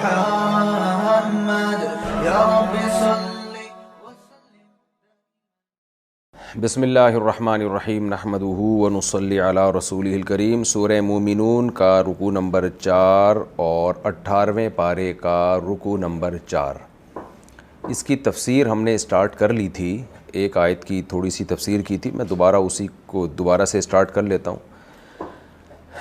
محمد یا رب صلی بسم اللہ الرحمن الرحیم نحمدہ ونصلی علی رسولہ الکریم۔ سورہ مومنون کا رکوع نمبر 4 اور 18ویں پارے کا رکوع نمبر 4۔ اس کی تفسیر ہم نے اسٹارٹ کر لی تھی، ایک آیت کی تھوڑی سی تفسیر کی تھی، میں اسی کو دوبارہ سے اسٹارٹ کر لیتا ہوں۔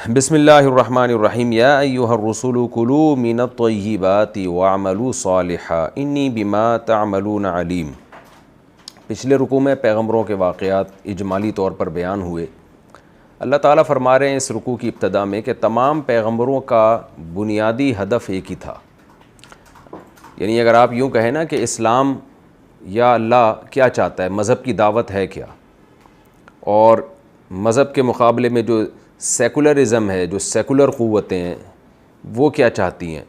بسم اللہ الرحمن الرحیم۔ یا ایھا الرسول کلوا من الطیبات واعملوا صالحا انی بما تعملون علیم۔ پچھلے رکوع میں پیغمبروں کے واقعات اجمالی طور پر بیان ہوئے۔ اللہ تعالیٰ فرما رہے ہیں اس رکوع کی ابتدا میں کہ تمام پیغمبروں کا بنیادی ہدف ایک ہی تھا، یعنی اگر آپ یوں کہیں نا کہ اسلام یا اللہ کیا چاہتا ہے، مذہب کی دعوت ہے کیا، اور مذہب کے مقابلے میں جو سیکولرزم ہے، جو سیکولر قوتیں ہیں وہ کیا چاہتی ہیں،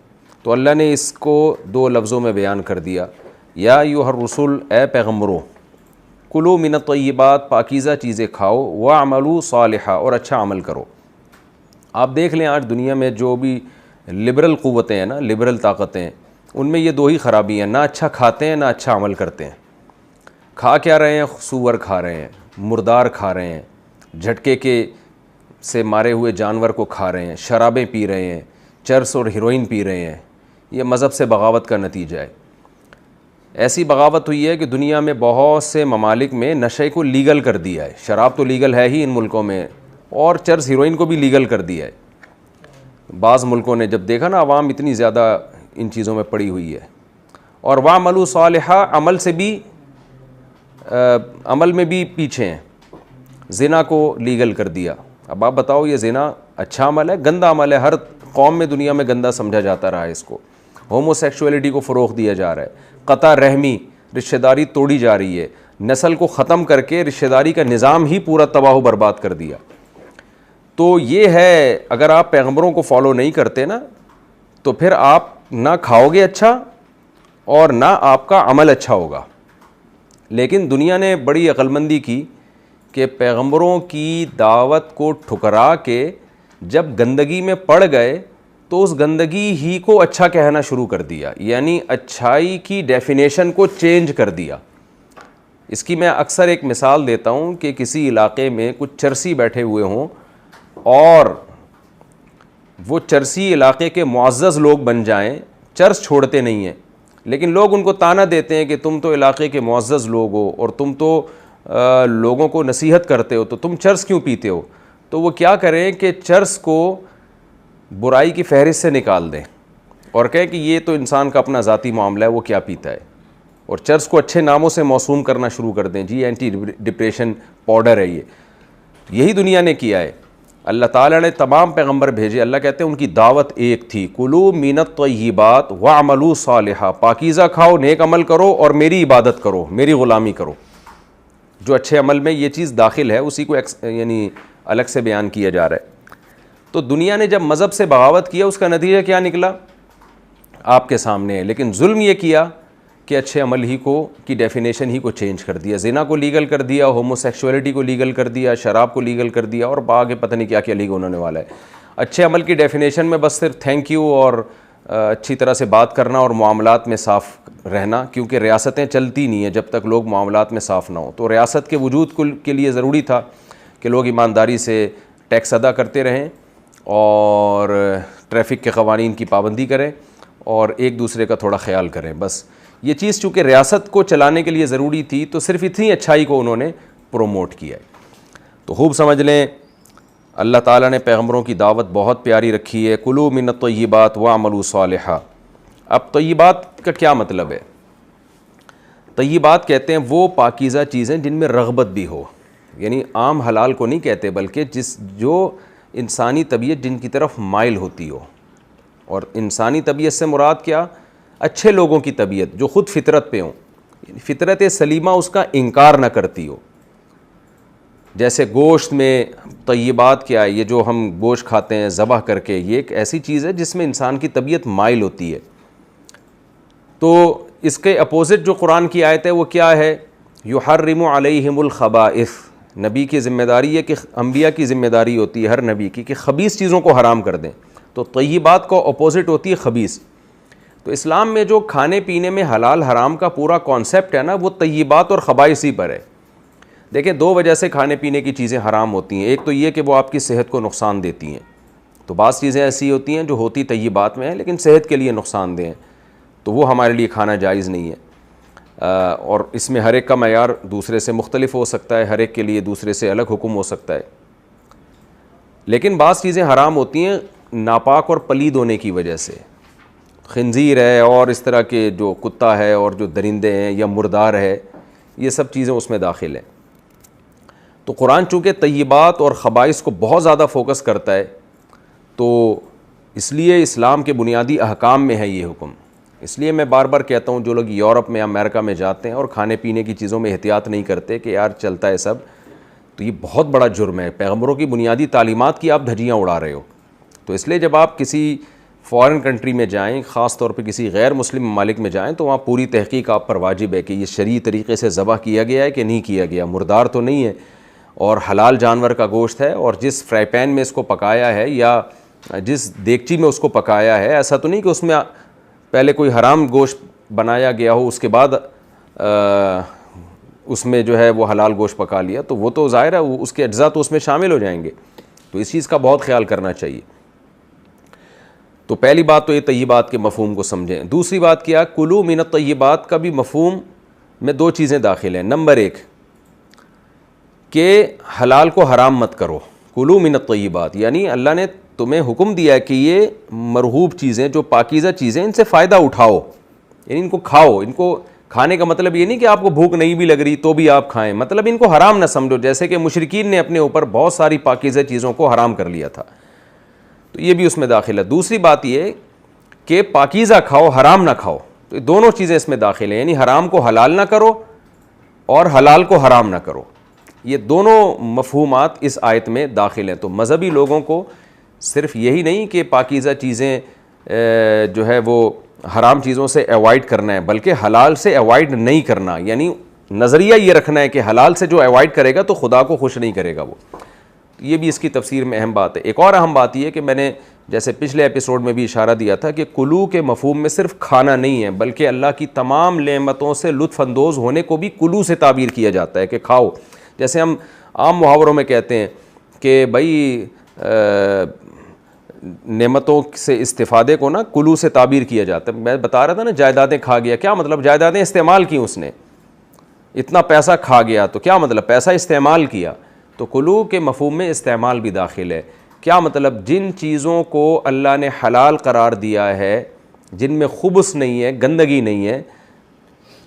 تو اللہ نے اس کو 2 لفظوں میں بیان کر دیا۔ یا ایھا الرسول، اے پیغمبروں، کلوا من الطیبات، پاکیزہ چیزیں کھاؤ، واعملوا صالحا، اور اچھا عمل کرو۔ آپ دیکھ لیں آج دنیا میں جو بھی لبرل قوتیں ہیں نا، لبرل طاقتیں ہیں، ان میں یہ 2 ہی خرابی ہیں، نہ اچھا کھاتے ہیں نہ اچھا عمل کرتے ہیں۔ کھا کیا رہے ہیں؟ سور کھا رہے ہیں، مردار کھا رہے ہیں، جھٹکے کے سے مارے ہوئے جانور کو کھا رہے ہیں، شرابیں پی رہے ہیں، چرس اور ہیروئن پی رہے ہیں۔ یہ مذہب سے بغاوت کا نتیجہ ہے۔ ایسی بغاوت ہوئی ہے کہ دنیا میں بہت سے ممالک میں نشے کو لیگل کر دیا ہے، شراب تو لیگل ہے ہی ان ملکوں میں، اور چرس ہیروئن کو بھی لیگل کر دیا ہے۔ بعض ملکوں نے جب دیکھا نا عوام اتنی زیادہ ان چیزوں میں پڑی ہوئی ہے، اور واعملوا صالحا، عمل میں بھی پیچھے ہیں، زنا کو لیگل کر دیا۔ اب آپ بتاؤ یہ زنا اچھا عمل ہے گندا عمل ہے؟ ہر قوم میں دنیا میں گندا سمجھا جاتا رہا ہے اس کو۔ ہومو سیکشولیٹی کو فروغ دیا جا رہا ہے، قطع رحمی، رشتہ داری توڑی جا رہی ہے، نسل کو ختم کر کے رشتہ داری کا نظام ہی پورا تباہ و برباد کر دیا۔ تو یہ ہے، اگر آپ پیغمبروں کو فالو نہیں کرتے نا تو پھر آپ نہ کھاؤ گے اچھا اور نہ آپ کا عمل اچھا ہوگا۔ لیکن دنیا نے بڑی عقل مندی کی کہ پیغمبروں کی دعوت کو ٹھکرا کے جب گندگی میں پڑ گئے تو اس گندگی ہی کو اچھا کہنا شروع کر دیا، یعنی اچھائی کی ڈیفینیشن کو چینج کر دیا۔ اس کی میں اکثر ایک مثال دیتا ہوں کہ کسی علاقے میں کچھ چرسی بیٹھے ہوئے ہوں اور وہ چرسی علاقے کے معزز لوگ بن جائیں، چرس چھوڑتے نہیں ہیں، لیکن لوگ ان کو طعنہ دیتے ہیں کہ تم تو علاقے کے معزز لوگ ہو اور تم تو لوگوں کو نصیحت کرتے ہو، تو تم چرس کیوں پیتے ہو؟ تو وہ کیا کریں کہ چرس کو برائی کی فہرست سے نکال دیں اور کہیں کہ یہ تو انسان کا اپنا ذاتی معاملہ ہے، وہ کیا پیتا ہے، اور چرس کو اچھے ناموں سے موسوم کرنا شروع کر دیں، جی اینٹی ڈپریشن پاؤڈر ہے یہ۔ یہی دنیا نے کیا ہے۔ اللہ تعالیٰ نے تمام پیغمبر بھیجے، اللہ کہتے ہیں ان کی دعوت ایک تھی، کلوا من الطیبات واعملوا صالحا، پاکیزہ کھاؤ، نیک عمل کرو اور میری عبادت کرو، میری غلامی کرو۔ جو اچھے عمل میں یہ چیز داخل ہے اسی کو یعنی الگ سے بیان کیا جا رہا ہے۔ تو دنیا نے جب مذہب سے بغاوت کیا، اس کا نتیجہ کیا نکلا آپ کے سامنے ہے، لیکن ظلم یہ کیا کہ اچھے عمل ہی کو کی ڈیفینیشن ہی کو چینج کر دیا، زنا کو لیگل کر دیا، ہومو سیکشولیٹی کو لیگل کر دیا، شراب کو لیگل کر دیا، اور آگے پتہ نہیں کیا کیا لیگل ہونے والا ہے۔ اچھے عمل کی ڈیفینیشن میں بس صرف تھینک یو اور اچھی طرح سے بات کرنا اور معاملات میں صاف رہنا، کیونکہ ریاستیں چلتی نہیں ہیں جب تک لوگ معاملات میں صاف نہ ہوں۔ تو ریاست کے وجود کے لیے ضروری تھا کہ لوگ ایمانداری سے ٹیکس ادا کرتے رہیں اور ٹریفک کے قوانین کی پابندی کریں اور ایک دوسرے کا تھوڑا خیال کریں۔ بس یہ چیز چونکہ ریاست کو چلانے کے لیے ضروری تھی تو صرف اتنی اچھائی کو انہوں نے پروموٹ کیا ہے۔ تو خوب سمجھ لیں، اللہ تعالیٰ نے پیغمبروں کی دعوت بہت پیاری رکھی ہے، کلوا من الطیبات واعملوا صالحا۔ اب طیبات کا کیا مطلب ہے؟ طیبات کہتے ہیں وہ پاکیزہ چیزیں جن میں رغبت بھی ہو، یعنی عام حلال کو نہیں کہتے بلکہ جو انسانی طبیعت جن کی طرف مائل ہوتی ہو۔ اور انسانی طبیعت سے مراد کیا؟ اچھے لوگوں کی طبیعت جو خود فطرت پہ ہوں، یعنی فطرت سلیمہ اس کا انکار نہ کرتی ہو۔ جیسے گوشت میں طیبات کیا ہے؟ یہ جو ہم گوشت کھاتے ہیں ذبح کر کے، یہ ایک ایسی چیز ہے جس میں انسان کی طبیعت مائل ہوتی ہے۔ تو اس کے اپوزٹ جو قرآن کی آیت ہے وہ کیا ہے؟ یحرم علیہم الخبائث۔ نبی کی ذمہ داری ہے کہ انبیاء کی ذمہ داری ہوتی ہے ہر نبی کی کہ خبیث چیزوں کو حرام کر دیں۔ تو طیبات کو اپوزٹ ہوتی ہے خبیث۔ تو اسلام میں جو کھانے پینے میں حلال حرام کا پورا کانسیپٹ ہے نا، وہ طیبات اور خبائث ہی پر ہے. دیکھیں 2 وجہ سے کھانے پینے کی چیزیں حرام ہوتی ہیں. ایک تو یہ کہ وہ آپ کی صحت کو نقصان دیتی ہیں. تو بعض چیزیں ایسی ہوتی ہیں جو ہوتی طیبات میں ہیں لیکن صحت کے لیے نقصان دہ ہیں، تو وہ ہمارے لیے کھانا جائز نہیں ہے. اور اس میں ہر ایک کا معیار دوسرے سے مختلف ہو سکتا ہے، ہر ایک کے لیے دوسرے سے الگ حکم ہو سکتا ہے. لیکن بعض چیزیں حرام ہوتی ہیں ناپاک اور پلید ہونے کی وجہ سے. خنزیر ہے اور اس طرح کے جو کتا ہے اور جو درندے ہیں یا مردار ہے، یہ سب چیزیں اس میں داخل ہیں. تو قرآن چونکہ طیبات اور خبائث کو بہت زیادہ فوکس کرتا ہے، تو اس لیے اسلام کے بنیادی احکام میں ہے یہ حکم. اس لیے میں بار بار کہتا ہوں جو لوگ یورپ میں امریکہ میں جاتے ہیں اور کھانے پینے کی چیزوں میں احتیاط نہیں کرتے کہ یار چلتا ہے سب، تو یہ بہت بڑا جرم ہے. پیغمبروں کی بنیادی تعلیمات کی آپ دھجیاں اڑا رہے ہو. تو اس لیے جب آپ کسی فارن کنٹری میں جائیں، خاص طور پہ کسی غیر مسلم ممالک میں جائیں، تو وہاں پوری تحقیق آپ پر واجب ہے کہ یہ شرعی طریقے سے ذبح کیا گیا ہے کہ نہیں کیا گیا، مردار تو نہیں ہے اور حلال جانور کا گوشت ہے، اور جس فرائی پین میں اس کو پکایا ہے یا جس دیگچی میں اس کو پکایا ہے، ایسا تو نہیں کہ اس میں پہلے کوئی حرام گوشت بنایا گیا ہو اس کے بعد اس میں جو ہے وہ حلال گوشت پکا لیا. تو وہ تو ظاہر ہے اس کے اجزاء تو اس میں شامل ہو جائیں گے. تو اس چیز کا بہت خیال کرنا چاہیے. تو پہلی بات تو یہ طیبات کے مفہوم کو سمجھیں. دوسری بات کیا، کلو من الطیبات کا بھی مفہوم میں 2 چیزیں داخل ہیں. نمبر 1 کہ حلال کو حرام مت کرو. کلو من الطیبات یعنی اللہ نے تمہیں حکم دیا ہے کہ یہ مرغوب چیزیں، جو پاکیزہ چیزیں، ان سے فائدہ اٹھاؤ، یعنی ان کو کھاؤ. ان کو کھانے کا مطلب یہ نہیں کہ آپ کو بھوک نہیں بھی لگ رہی تو بھی آپ کھائیں، مطلب ان کو حرام نہ سمجھو، جیسے کہ مشرکین نے اپنے اوپر بہت ساری پاکیزہ چیزوں کو حرام کر لیا تھا. تو یہ بھی اس میں داخل ہے. دوسری بات یہ کہ پاکیزہ کھاؤ، حرام نہ کھاؤ. تو دونوں چیزیں اس میں داخل ہیں، یعنی حرام کو حلال نہ کرو اور حلال کو حرام نہ کرو. یہ دونوں مفہومات اس آیت میں داخل ہیں. تو مذہبی لوگوں کو صرف یہی نہیں کہ پاکیزہ چیزیں جو ہے وہ حرام چیزوں سے ایوائڈ کرنا ہے، بلکہ حلال سے ایوائڈ نہیں کرنا. یعنی نظریہ یہ رکھنا ہے کہ حلال سے جو ایوائڈ کرے گا تو خدا کو خوش نہیں کرے گا وہ. یہ بھی اس کی تفسیر میں اہم بات ہے. ایک اور اہم بات یہ ہے کہ میں نے جیسے پچھلے ایپیسوڈ میں بھی اشارہ دیا تھا کہ کلو کے مفہوم میں صرف کھانا نہیں ہے، بلکہ اللہ کی تمام نعمتوں سے لطف اندوز ہونے کو بھی کلو سے تعبیر کیا جاتا ہے کہ کھاؤ. جیسے ہم عام محاوروں میں کہتے ہیں کہ بھائی نعمتوں سے استفادے کو نا کلو سے تعبیر کیا جاتا ہے. میں بتا رہا تھا نا جائیدادیں کھا گیا، کیا مطلب جائیدادیں استعمال کی اس نے، اتنا پیسہ کھا گیا تو کیا مطلب پیسہ استعمال کیا. تو کلو کے مفہوم میں استعمال بھی داخل ہے. کیا مطلب جن چیزوں کو اللہ نے حلال قرار دیا ہے، جن میں خبث نہیں ہے، گندگی نہیں ہے،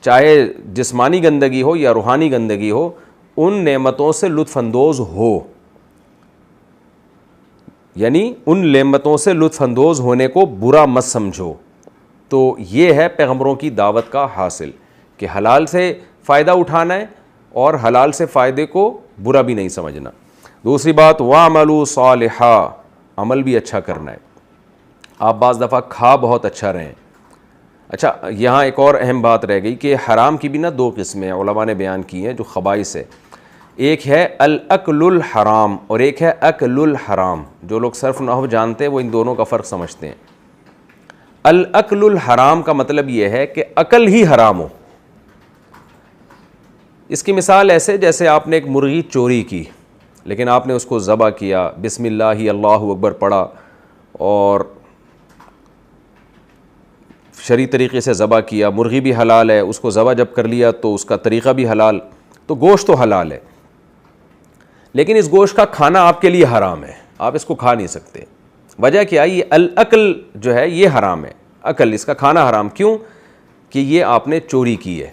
چاہے جسمانی گندگی ہو یا روحانی گندگی ہو، ان نعمتوں سے لطف اندوز ہو. یعنی ان نعمتوں سے لطف اندوز ہونے کو برا مت سمجھو. تو یہ ہے پیغمبروں کی دعوت کا حاصل کہ حلال سے فائدہ اٹھانا ہے اور حلال سے فائدے کو برا بھی نہیں سمجھنا. دوسری بات وَعْمَلُوا صَالِحًا، عمل بھی اچھا کرنا ہے. آپ بعض دفعہ کھا بہت اچھا رہیں. اچھا یہاں ایک اور اہم بات رہ گئی کہ حرام کی بھی نا 2 قسمیں علماء نے بیان کی ہیں جو خبائث ہے. ایک ہے الاکل الحرام اور ایک ہے اکل الحرام. جو لوگ صرف نحو جانتے ہیں وہ ان دونوں کا فرق سمجھتے ہیں. الاکل الحرام کا مطلب یہ ہے کہ عقل ہی حرام ہو. اس کی مثال ایسے جیسے آپ نے ایک مرغی چوری کی لیکن آپ نے اس کو ذبح کیا، بسم اللہ اللہ اکبر پڑھا اور شرعی طریقے سے ذبح کیا. مرغی بھی حلال ہے، اس کو ذبح جب کر لیا تو اس کا طریقہ بھی حلال، تو گوشت تو حلال ہے، لیکن اس گوشت کا کھانا آپ کے لیے حرام ہے. آپ اس کو کھا نہیں سکتے. وجہ کیا ہے؟ یہ العقل جو ہے یہ حرام ہے. عقل، اس کا کھانا حرام. کیوں؟ کہ یہ آپ نے چوری کی ہے.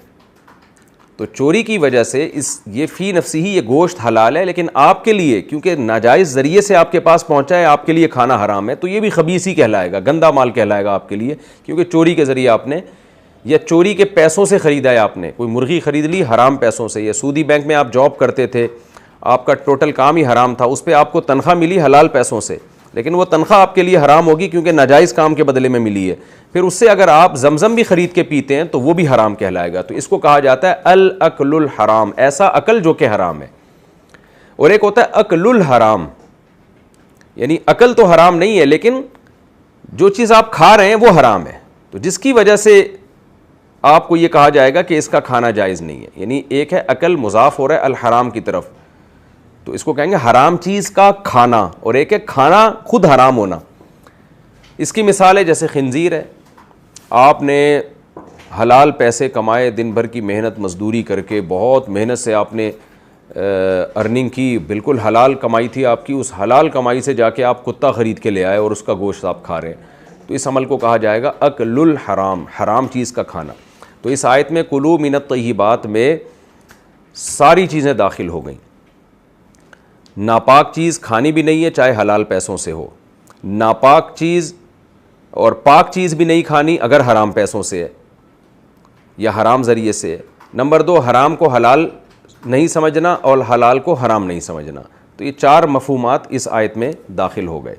تو چوری کی وجہ سے یہ فی نفسی ہی یہ گوشت حلال ہے، لیکن آپ کے لیے کیونکہ ناجائز ذریعے سے آپ کے پاس پہنچا ہے، آپ کے لیے کھانا حرام ہے. تو یہ بھی خبیث ہی کہلائے گا، گندا مال کہلائے گا آپ کے لیے، کیونکہ چوری کے ذریعے آپ نے یا چوری کے پیسوں سے خریدا ہے. آپ نے کوئی مرغی خرید لی حرام پیسوں سے، یا سودی بینک میں آپ جاب کرتے تھے، آپ کا ٹوٹل کام ہی حرام تھا، اس پہ آپ کو تنخواہ ملی حلال پیسوں سے، لیکن وہ تنخواہ آپ کے لیے حرام ہوگی کیونکہ ناجائز کام کے بدلے میں ملی ہے. پھر اس سے اگر آپ زمزم بھی خرید کے پیتے ہیں تو وہ بھی حرام کہلائے گا. تو اس کو کہا جاتا ہے الاکل الحرام، ایسا عقل جو کہ حرام ہے. اور ایک ہوتا ہے اکل الحرام، یعنی عقل تو حرام نہیں ہے لیکن جو چیز آپ کھا رہے ہیں وہ حرام ہے. تو جس کی وجہ سے آپ کو یہ کہا جائے گا کہ اس کا کھانا جائز نہیں ہے. یعنی ایک ہے عقل مضاف ہو رہا ہے الحرام کی طرف, تو اس کو کہیں گے حرام چیز کا کھانا, اور ایک ہے کھانا خود حرام ہونا. اس کی مثال ہے جیسے خنزیر ہے, آپ نے حلال پیسے کمائے, دن بھر کی محنت مزدوری کر کے, بہت محنت سے آپ نے ارننگ کی, بالکل حلال کمائی تھی آپ کی, اس حلال کمائی سے جا کے آپ کتا خرید کے لے آئے اور اس کا گوشت آپ کھا رہے ہیں, تو اس عمل کو کہا جائے گا اکل الحرام, حرام چیز کا کھانا. تو اس آیت میں کلوا من الطیبات میں ساری چیزیں داخل ہو گئیں. ناپاک چیز کھانی بھی نہیں ہے چاہے حلال پیسوں سے ہو, ناپاک چیز اور پاک چیز بھی نہیں کھانی اگر حرام پیسوں سے ہے یا حرام ذریعے سے ہے. نمبر 2, حرام کو حلال نہیں سمجھنا اور حلال کو حرام نہیں سمجھنا. تو یہ 4 مفہومات اس آیت میں داخل ہو گئے.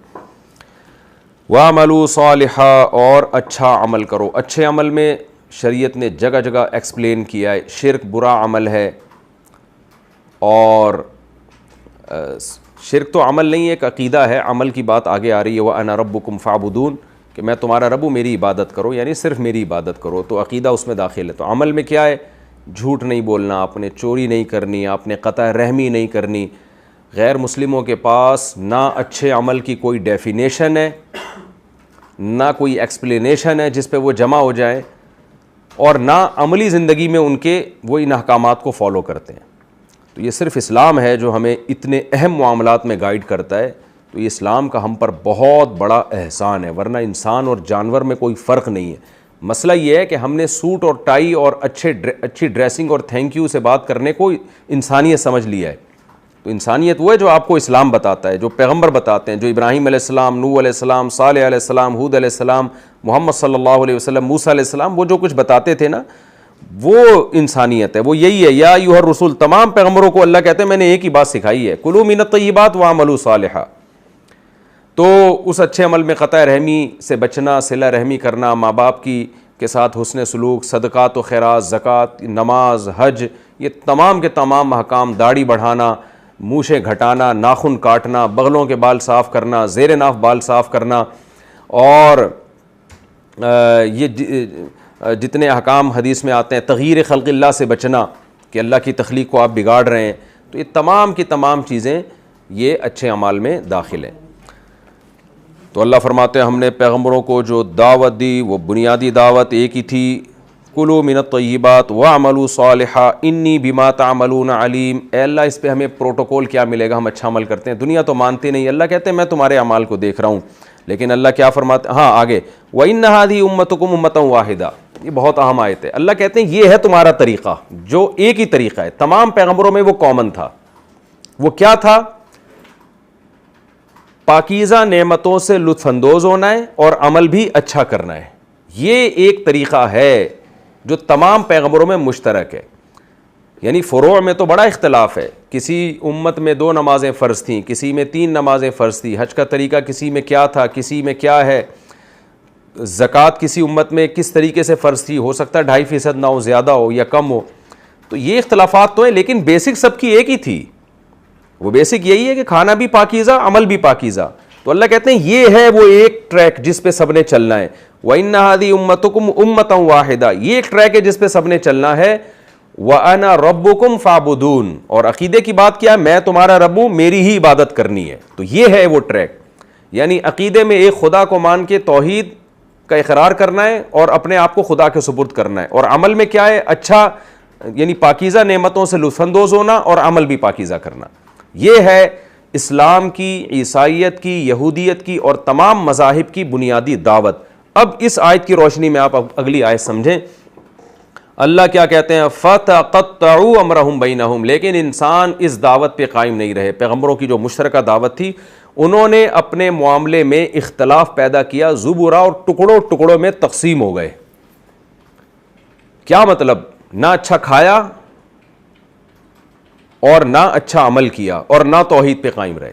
وَعْمَلُوا صَالِحًا, اور اچھا عمل کرو. اچھے عمل میں شریعت نے جگہ جگہ ایکسپلین کیا ہے. شرک برا عمل ہے, اور شرک تو عمل نہیں ہے, ایک عقیدہ ہے. عمل کی بات آگے آ رہی ہے, وَأَنَا رَبُّكُمْ فَاعْبُدُونَ, کہ میں تمہارا رب ہوں, میری عبادت کرو, یعنی صرف میری عبادت کرو. تو عقیدہ اس میں داخل ہے. تو عمل میں کیا ہے؟ جھوٹ نہیں بولنا, آپ نے چوری نہیں کرنی, آپ نے قطع رحمی نہیں کرنی. غیر مسلموں کے پاس نہ اچھے عمل کی کوئی ڈیفینیشن ہے, نہ کوئی ایکسپلینیشن ہے جس پہ وہ جمع ہو جائیں, اور نہ عملی زندگی میں ان کے وہ ان احکامات کو فالو کرتے ہیں. تو یہ صرف اسلام ہے جو ہمیں اتنے اہم معاملات میں گائیڈ کرتا ہے. تو یہ اسلام کا ہم پر بہت بڑا احسان ہے, ورنہ انسان اور جانور میں کوئی فرق نہیں ہے. مسئلہ یہ ہے کہ ہم نے سوٹ اور ٹائی اور اچھی ڈریسنگ اور تھینک یو سے بات کرنے کو انسانیت سمجھ لیا ہے. تو انسانیت وہ ہے جو آپ کو اسلام بتاتا ہے, جو پیغمبر بتاتے ہیں, جو ابراہیم علیہ السلام, نوح علیہ السلام, صالح علیہ السلام, ہود علیہ السلام, محمد صلی اللہ علیہ وسلم, موسیٰ علیہ السلام, وہ جو کچھ بتاتے تھے نا, وہ انسانیت ہے, وہ یہی ہے. یا ایھا الرسول, تمام پیغمبروں کو اللہ کہتے ہیں میں نے ایک ہی بات سکھائی ہے, کلوا من الطیبات واعملوا صالحا. تو اس اچھے عمل میں قطع رحمی سے بچنا, صلہ رحمی کرنا, ماں باپ کے ساتھ حسن سلوک, صدقات و خیرات, زکوٰۃ, نماز, حج, یہ تمام کے تمام احکام, داڑھی بڑھانا, مونچھیں گھٹانا, ناخن کاٹنا, بغلوں کے بال صاف کرنا, زیر ناف بال صاف کرنا, اور یہ جتنے احکام حدیث میں آتے ہیں, تغییر خلق اللہ سے بچنا کہ اللہ کی تخلیق کو آپ بگاڑ رہے ہیں. تو یہ تمام کی تمام چیزیں یہ اچھے اعمال میں داخل ہیں. تو اللہ فرماتے ہیں ہم نے پیغمبروں کو جو دعوت دی وہ بنیادی دعوت ایک ہی تھی, کلوا من الطیبات واعملوا صالحا انی بما تعملون علیم. اے اللہ اس پہ ہمیں پروٹوکول کیا ملے گا, ہم اچھا عمل کرتے ہیں, دنیا تو مانتے نہیں. اللہ کہتے ہیں میں تمہارے اعمال کو دیکھ رہا ہوں. لیکن اللہ کیا فرماتے ہیں, ہاں آگے, وَإِنَّ هَذِهِ أُمَّتُكُمْ أُمَّةً وَاحِدَةً, یہ بہت اہم آیت ہے. اللہ کہتے ہیں یہ ہے تمہارا طریقہ, جو ایک ہی طریقہ ہے. تمام پیغمبروں میں وہ کامن تھا. وہ کیا تھا؟ پاکیزہ نعمتوں سے لطف اندوز ہونا ہے اور عمل بھی اچھا کرنا ہے. یہ ایک طریقہ ہے جو تمام پیغمبروں میں مشترک ہے. یعنی فروع میں تو بڑا اختلاف ہے, کسی امت میں 2 نمازیں فرض تھیں, کسی میں 3 نمازیں فرض تھیں, حج کا طریقہ کسی میں کیا تھا, کسی میں کیا ہے, زکوٰۃ کسی امت میں کس طریقے سے فرض تھی, ہو سکتا ہے 2.5% نہ ہو, زیادہ ہو یا کم ہو. تو یہ اختلافات تو ہیں, لیکن بیسک سب کی ایک ہی تھی. وہ بیسک یہی ہے کہ کھانا بھی پاکیزہ, عمل بھی پاکیزہ. تو اللہ کہتے ہیں یہ ہے وہ ایک ٹریک جس پہ سب نے چلنا ہے. وَإِنَّ هَذِهِ أُمَّتُكُمْ أُمَّةً وَاحِدَةً, یہ ایک ٹریک ہے جس پہ سب نے چلنا ہے. وَأَنَا رَبُّكُمْ فَاعْبُدُونَ, اور عقیدے کی بات کیا ہے, میں تمہارا رب ہوں, میری ہی عبادت کرنی ہے. تو یہ ہے وہ ٹریک. یعنی عقیدے میں ایک خدا کو مان کے توحید کا اقرار کرنا ہے اور اپنے آپ کو خدا کے سپرد کرنا ہے. اور عمل میں کیا ہے, اچھا یعنی پاکیزہ نعمتوں سے لطف اندوز ہونا اور عمل بھی پاکیزہ کرنا. یہ ہے اسلام کی, عیسائیت کی, یہودیت کی اور تمام مذاہب کی بنیادی دعوت. اب اس آیت کی روشنی میں آپ اگلی آیت سمجھیں. اللہ کیا کہتے ہیں, فَتَقَطَّعُوا أَمْرَهُمْ بَيْنَهُمْ, لیکن انسان اس دعوت پہ قائم نہیں رہے. پیغمبروں کی جو مشترکہ دعوت تھی, انہوں نے اپنے معاملے میں اختلاف پیدا کیا, زبرا, اور ٹکڑوں ٹکڑوں میں تقسیم ہو گئے. کیا مطلب, نہ اچھا کھایا اور نہ اچھا عمل کیا اور نہ توحید پہ قائم رہے.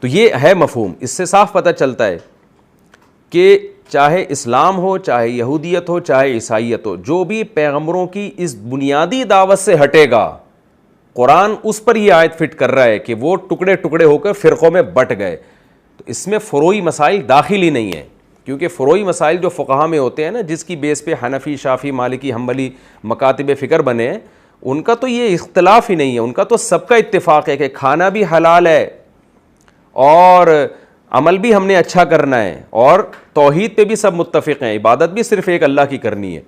تو یہ ہے مفہوم. اس سے صاف پتہ چلتا ہے کہ چاہے اسلام ہو, چاہے یہودیت ہو, چاہے عیسائیت ہو, جو بھی پیغمبروں کی اس بنیادی دعوت سے ہٹے گا, قرآن اس پر یہ آیت فٹ کر رہا ہے کہ وہ ٹکڑے ٹکڑے ہو کر فرقوں میں بٹ گئے. تو اس میں فروعی مسائل داخل ہی نہیں ہیں. کیونکہ فروعی مسائل جو فقہا میں ہوتے ہیں نا، جس کی بیس پہ حنفی، شافعی، مالکی، حنبلی مکاتب فکر بنے ہیں، ان کا تو یہ اختلاف ہی نہیں ہے، ان کا تو سب کا اتفاق ہے کہ کھانا بھی حلال ہے اور عمل بھی ہم نے اچھا کرنا ہے، اور توحید پہ بھی سب متفق ہیں، عبادت بھی صرف ایک اللہ کی کرنی ہے.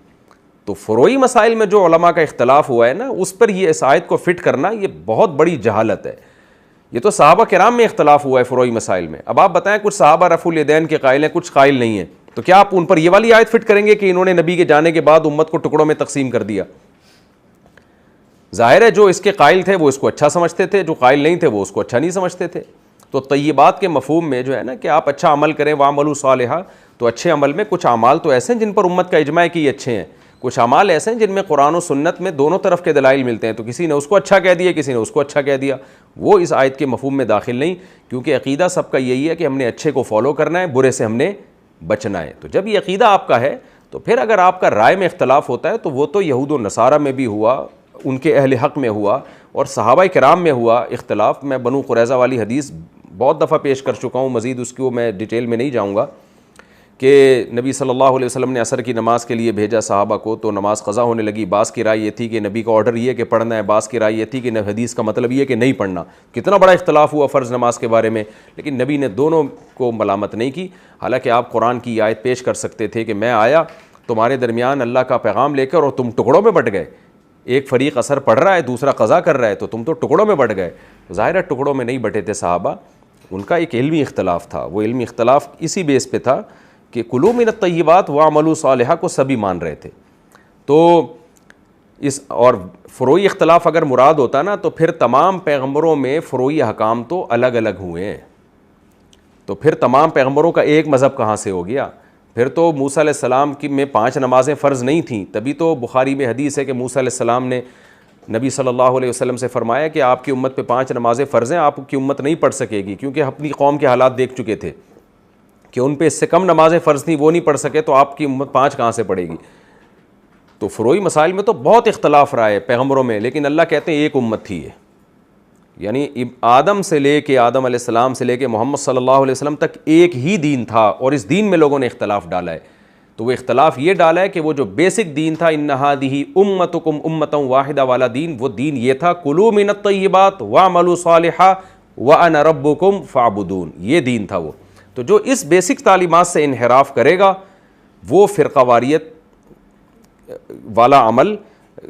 تو فروعی مسائل میں جو علماء کا اختلاف ہوا ہے نا، اس پر یہ اس آیت کو فٹ کرنا یہ بہت بڑی جہالت ہے. یہ تو صحابہ کرام میں اختلاف ہوا ہے فروعی مسائل میں. اب آپ بتائیں، کچھ صحابہ رفع الیدین کے قائل ہیں، کچھ قائل نہیں ہیں، تو کیا آپ ان پر یہ والی آیت فٹ کریں گے کہ انہوں نے نبی کے جانے کے بعد امت کو ٹکڑوں میں تقسیم کر دیا؟ ظاہر ہے جو اس کے قائل تھے وہ اس کو اچھا سمجھتے تھے، جو قائل نہیں تھے وہ اس کو اچھا نہیں سمجھتے تھے. تو طیبات کے مفہوم میں جو ہے نا کہ آپ اچھا عمل کریں، وَاعْمَلُوا صَالِحًا، تو اچھے عمل میں کچھ اعمال تو ایسے ہیں جن پر امت کا اجماع ہے کہ یہ اچھے ہیں، کچھ اعمال ایسے ہیں جن میں قرآن و سنت میں دونوں طرف کے دلائل ملتے ہیں، تو کسی نے اس کو اچھا کہہ دیا، کسی نے اس کو اچھا کہہ دیا، وہ اس آیت کے مفہوم میں داخل نہیں، کیونکہ عقیدہ سب کا یہی ہے کہ ہم نے اچھے کو فالو کرنا ہے، برے سے ہم نے بچنا ہے. تو جب یہ عقیدہ آپ کا ہے تو پھر اگر آپ کا رائے میں اختلاف ہوتا ہے تو وہ تو یہود و نصارہ میں بھی ہوا، ان کے اہل حق میں ہوا، اور صحابہ کرام میں ہوا اختلاف. میں بنو قریظہ والی حدیث بہت دفعہ پیش کر چکا ہوں، مزید اس کو میں ڈیٹیل میں نہیں جاؤں گا، کہ نبی صلی اللہ علیہ وسلم نے عصر کی نماز کے لیے بھیجا صحابہ کو، تو نماز قضا ہونے لگی. بعض کی رائے یہ تھی کہ نبی کا آرڈر یہ کہ پڑھنا ہے، بعض کی رائے یہ تھی کہ حدیث کا مطلب یہ کہ نہیں پڑھنا. کتنا بڑا اختلاف ہوا فرض نماز کے بارے میں، لیکن نبی نے دونوں کو ملامت نہیں کی. حالانکہ آپ قرآن کی آیت پیش کر سکتے تھے کہ میں آیا تمہارے درمیان اللہ کا پیغام لے کر اور تم ٹکڑوں میں بٹ گئے، ایک فریق عصر پڑھ رہا ہے، دوسرا قضا کر رہا ہے، تو تم تو ٹکڑوں میں بٹ گئے. ظاہر ہے ٹکڑوں میں نہیں بٹے تھے صحابہ، ان کا ایک علمی اختلاف تھا. وہ علمی اختلاف اسی بیس پہ تھا کہ کلوا من الطیبات واعملوا صالحا کو سبھی مان رہے تھے. تو اس اور فروعی اختلاف اگر مراد ہوتا نا تو پھر تمام پیغمبروں میں فروعی احکام تو الگ الگ ہوئے ہیں، تو پھر تمام پیغمبروں کا ایک مذہب کہاں سے ہو گیا؟ پھر تو موسیٰ علیہ السلام کی میں 5 نمازیں فرض نہیں تھیں، تبھی تو بخاری میں حدیث ہے کہ موسیٰ علیہ السلام نے نبی صلی اللہ علیہ وسلم سے فرمایا کہ آپ کی امت پہ 5 نمازیں فرض ہیں، آپ کی امت نہیں پڑھ سکے گی، کیونکہ اپنی قوم کے حالات دیکھ چکے تھے کہ ان پہ اس سے کم نمازیں فرض تھیں، وہ نہیں پڑھ سکے، تو آپ کی امت 5 کہاں سے پڑھے گی؟ تو فروعی مسائل میں تو بہت اختلاف رہا ہے پیغمبروں میں، لیکن اللہ کہتے ہیں ایک امت تھی یہ، یعنی آدم سے لے کے آدم علیہ السلام سے لے کے محمد صلی اللہ علیہ وسلم تک ایک ہی دین تھا، اور اس دین میں لوگوں نے اختلاف ڈالا ہے. تو وہ اختلاف یہ ڈالا ہے کہ وہ جو بیسک دین تھا ان ھذہ امتکم امۃ واحدہ والا دین، وہ دین یہ تھا کلوا من الطیبات واعملوا صالحا وانا ربکم فاعبدون، یہ دین تھا وہ. تو جو اس بیسک تعلیمات سے انحراف کرے گا وہ فرقہ واریت والا عمل،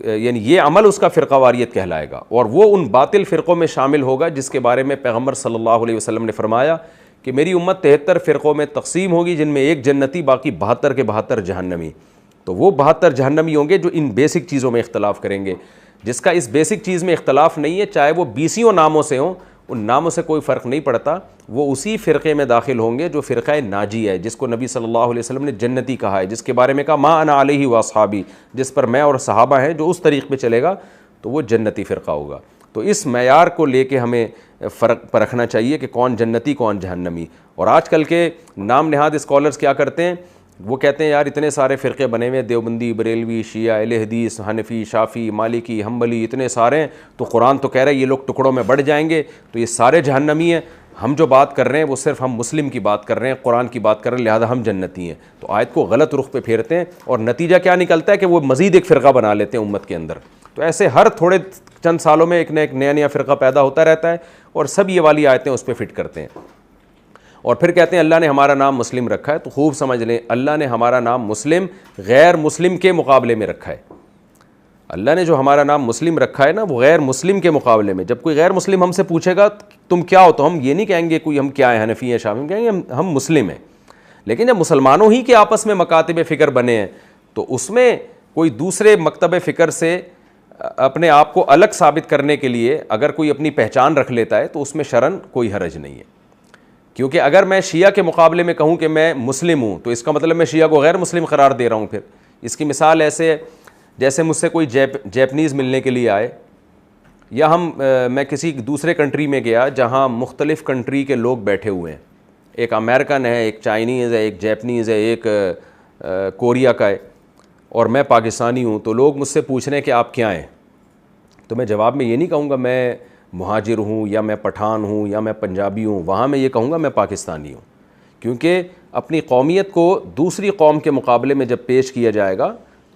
یعنی یہ عمل اس کا فرقہ واریت کہلائے گا، اور وہ ان باطل فرقوں میں شامل ہوگا جس کے بارے میں پیغمبر صلی اللہ علیہ وسلم نے فرمایا کہ میری امت 73 فرقوں میں تقسیم ہوگی، جن میں ایک جنتی، باقی 72 کے 72 جہنمی. تو وہ 72 جہنمی ہوں گے جو ان بیسک چیزوں میں اختلاف کریں گے. جس کا اس بیسک چیز میں اختلاف نہیں ہے، چاہے وہ 20 ناموں سے ہوں، ان ناموں سے کوئی فرق نہیں پڑتا، وہ اسی فرقے میں داخل ہوں گے جو فرقہ ناجی ہے، جس کو نبی صلی اللہ علیہ وسلم نے جنتی کہا ہے، جس کے بارے میں کہا ما انا علیہ واصحابی، جس پر میں اور صحابہ ہیں، جو اس طریق پہ چلے گا تو وہ جنتی فرقہ ہوگا. تو اس معیار کو لے کے ہمیں فرق پرکھنا چاہیے کہ کون جنتی کون جہنمی. اور آج کل کے نام نہاد اسکالرز کیا کرتے ہیں، وہ کہتے ہیں یار اتنے سارے فرقے بنے ہوئے، دیوبندی، بریلوی، شیعہ، اہل حدیث، حنفی، شافعی، مالکی، حنبلی، اتنے سارے ہیں، تو قرآن تو کہہ رہا ہے یہ لوگ ٹکڑوں میں بڑھ جائیں گے، تو یہ سارے جہنمی ہیں. ہم جو بات کر رہے ہیں وہ صرف ہم مسلم کی بات کر رہے ہیں، قرآن کی بات کر رہے ہیں، لہذا ہم جنتی ہیں. تو آیت کو غلط رخ پہ پھیرتے ہیں، اور نتیجہ کیا نکلتا ہے کہ وہ مزید ایک فرقہ بنا لیتے ہیں امت کے اندر. تو ایسے ہر تھوڑے چند سالوں میں ایک نیا فرقہ پیدا ہوتا رہتا ہے، اور سب یہ والی آیتیں اس پہ فٹ کرتے ہیں. اور پھر کہتے ہیں اللہ نے ہمارا نام مسلم رکھا ہے. تو خوب سمجھ لیں، اللہ نے ہمارا نام مسلم غیر مسلم کے مقابلے میں رکھا ہے. اللہ نے جو ہمارا نام مسلم رکھا ہے نا، وہ غیر مسلم کے مقابلے میں. جب کوئی غیر مسلم ہم سے پوچھے گا تم کیا ہو، تو ہم یہ نہیں کہیں گے کوئی ہم کیا ہیں، حنفی ہیں، شافعی ہیں، کہیں گے ہم مسلم ہیں. لیکن جب مسلمانوں ہی کے آپس میں مکاتب فکر بنے ہیں تو اس میں کوئی دوسرے مکتب فکر سے اپنے آپ کو الگ ثابت کرنے کے لیے اگر کوئی اپنی پہچان رکھ لیتا ہے تو اس میں شرعاً کوئی حرج نہیں ہے. کیونکہ اگر میں شیعہ کے مقابلے میں کہوں کہ میں مسلم ہوں تو اس کا مطلب میں شیعہ کو غیر مسلم قرار دے رہا ہوں. پھر اس کی مثال ایسے ہے جیسے مجھ سے کوئی جیپنیز ملنے کے لیے آئے، یا میں کسی دوسرے کنٹری میں گیا جہاں مختلف کنٹری کے لوگ بیٹھے ہوئے ہیں، ایک امریکن ہے، ایک چائنیز ہے، ایک جیپنیز ہے، ایک کوریا کا ہے، اور میں پاکستانی ہوں. تو لوگ مجھ سے پوچھ رہے ہیں کہ آپ کیا ہیں، تو میں جواب میں یہ نہیں کہوں گا میں مہاجر ہوں، یا میں پٹھان ہوں، یا میں پنجابی ہوں. وہاں میں یہ کہوں گا میں پاکستانی ہوں، کیونکہ اپنی قومیت کو دوسری قوم کے مقابلے میں جب پیش کیا جائے گا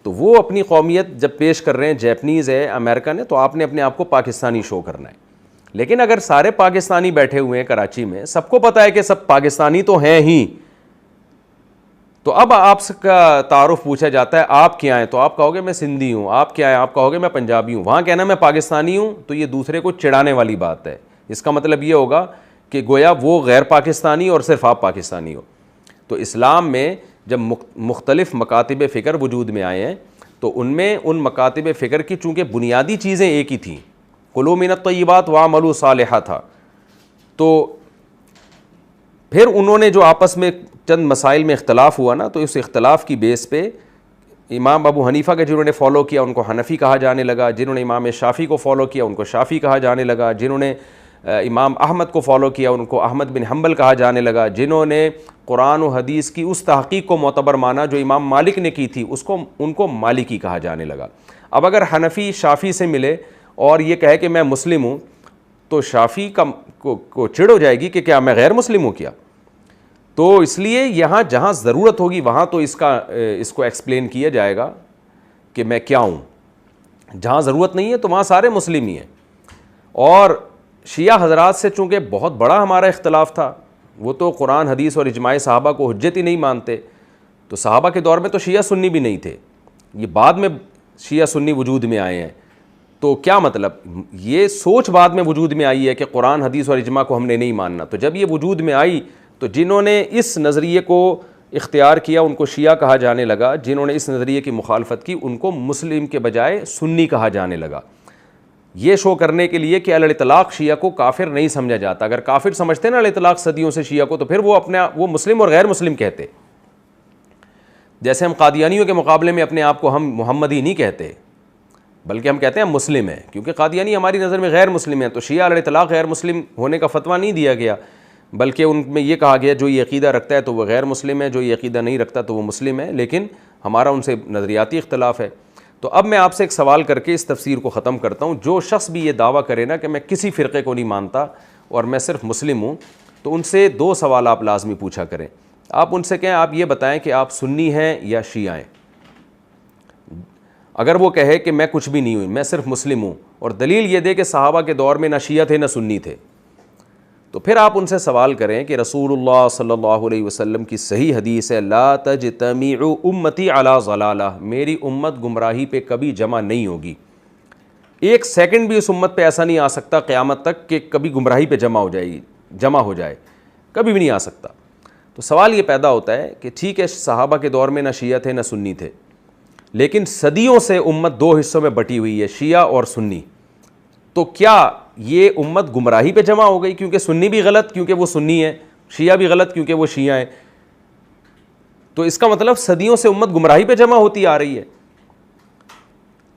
تو وہ اپنی قومیت جب پیش کر رہے ہیں، جیپنیز ہے، امریکن ہے، تو آپ نے اپنے آپ کو پاکستانی شو کرنا ہے. لیکن اگر سارے پاکستانی بیٹھے ہوئے ہیں کراچی میں، سب کو پتہ ہے کہ سب پاکستانی تو ہیں ہی، تو اب آپ کا تعارف پوچھا جاتا ہے آپ کیا ہیں، تو آپ کہو گے میں سندھی ہوں. آپ کیا ہیں، آپ کہو گے میں پنجابی ہوں. وہاں کہنا میں پاکستانی ہوں تو یہ دوسرے کو چڑھانے والی بات ہے. اس کا مطلب یہ ہوگا کہ گویا وہ غیر پاکستانی اور صرف آپ پاکستانی ہو. تو اسلام میں جب مختلف مکاتب فکر وجود میں آئے ہیں تو ان میں ان مکاتب فکر کی چونکہ بنیادی چیزیں ایک ہی تھیں، کلوا من الطیبات واعملوا صالحا تھا، تو پھر انہوں نے جو آپس میں چند مسائل میں اختلاف ہوا نا، تو اس اختلاف کی بیس پہ امام ابو حنیفہ کے جنہوں نے فالو کیا ان کو حنفی کہا جانے لگا، جنہوں نے امام شافعی کو فالو کیا ان کو شافعی کہا جانے لگا، جنہوں نے امام احمد کو فالو کیا ان کو احمد بن حنبل کہا جانے لگا، جنہوں نے قرآن و حدیث کی اس تحقیق کو معتبر مانا جو امام مالک نے کی تھی ان کو مالکی کہا جانے لگا. اب اگر حنفی شافعی سے ملے اور یہ کہے کہ میں مسلم ہوں تو شافعی کو چڑ ہو جائے گی کہ کیا میں غیر مسلم ہوں کیا. تو اس لیے یہاں جہاں ضرورت ہوگی وہاں تو اس کو ایکسپلین کیا جائے گا کہ میں کیا ہوں. جہاں ضرورت نہیں ہے تو وہاں سارے مسلم ہی ہیں. اور شیعہ حضرات سے چونکہ بہت بڑا ہمارا اختلاف تھا، وہ تو قرآن حدیث اور اجماع صحابہ کو حجت ہی نہیں مانتے. تو صحابہ کے دور میں تو شیعہ سنی بھی نہیں تھے، یہ بعد میں شیعہ سنی وجود میں آئے ہیں. تو کیا مطلب، یہ سوچ بعد میں وجود میں آئی ہے کہ قرآن حدیث اور اجماع کو ہم نے نہیں ماننا. تو جب یہ وجود میں آئی تو جنہوں نے اس نظریے کو اختیار کیا ان کو شیعہ کہا جانے لگا، جنہوں نے اس نظریے کی مخالفت کی ان کو مسلم کے بجائے سنی کہا جانے لگا. یہ شو کرنے کے لیے کہ الاطلاق شیعہ کو کافر نہیں سمجھا جاتا. اگر کافر سمجھتے نا الاطلاق صدیوں سے شیعہ کو تو پھر وہ مسلم اور غیر مسلم کہتے. جیسے ہم قادیانیوں کے مقابلے میں اپنے آپ کو ہم محمدی نہیں کہتے بلکہ ہم کہتے ہیں ہم مسلم ہیں، کیونکہ قادیانی ہماری نظر میں غیر مسلم ہیں. تو شیعہ الاطلاق غیر مسلم ہونے کا فتویٰ نہیں دیا گیا، بلکہ ان میں یہ کہا گیا جو یہ عقیدہ رکھتا ہے تو وہ غیر مسلم ہے، جو یہ عقیدہ نہیں رکھتا تو وہ مسلم ہے. لیکن ہمارا ان سے نظریاتی اختلاف ہے. تو اب میں آپ سے ایک سوال کر کے اس تفسیر کو ختم کرتا ہوں. جو شخص بھی یہ دعویٰ کرے نا کہ میں کسی فرقے کو نہیں مانتا اور میں صرف مسلم ہوں، تو ان سے 2 سوال آپ لازمی پوچھا کریں. آپ ان سے کہیں آپ یہ بتائیں کہ آپ سنی ہیں یا شیعہ ہیں. اگر وہ کہے کہ میں کچھ بھی نہیں ہوں، میں صرف مسلم ہوں، اور دلیل یہ دے کہ صحابہ کے دور میں نہ شیعہ تھے نہ سنی تھے، تو پھر آپ ان سے سوال کریں کہ رسول اللہ صلی اللہ علیہ وسلم کی صحیح حدیث ہے لا تجتمع امتی علی ضلالہ، میری امت گمراہی پہ کبھی جمع نہیں ہوگی. 1 سیکنڈ بھی اس امت پہ ایسا نہیں آ سکتا قیامت تک کہ کبھی گمراہی پہ جمع ہو جائے، کبھی بھی نہیں آ سکتا. تو سوال یہ پیدا ہوتا ہے کہ ٹھیک ہے صحابہ کے دور میں نہ شیعہ تھے نہ سنی تھے، لیکن صدیوں سے امت 2 حصوں میں بٹی ہوئی ہے، شیعہ اور سنی. تو کیا یہ امت گمراہی پہ جمع ہو گئی کیونکہ سنی بھی غلط کیونکہ وہ سنی ہے، شیعہ بھی غلط کیونکہ وہ شیعہ ہیں؟ تو اس کا مطلب صدیوں سے امت گمراہی پہ جمع ہوتی آ رہی ہے.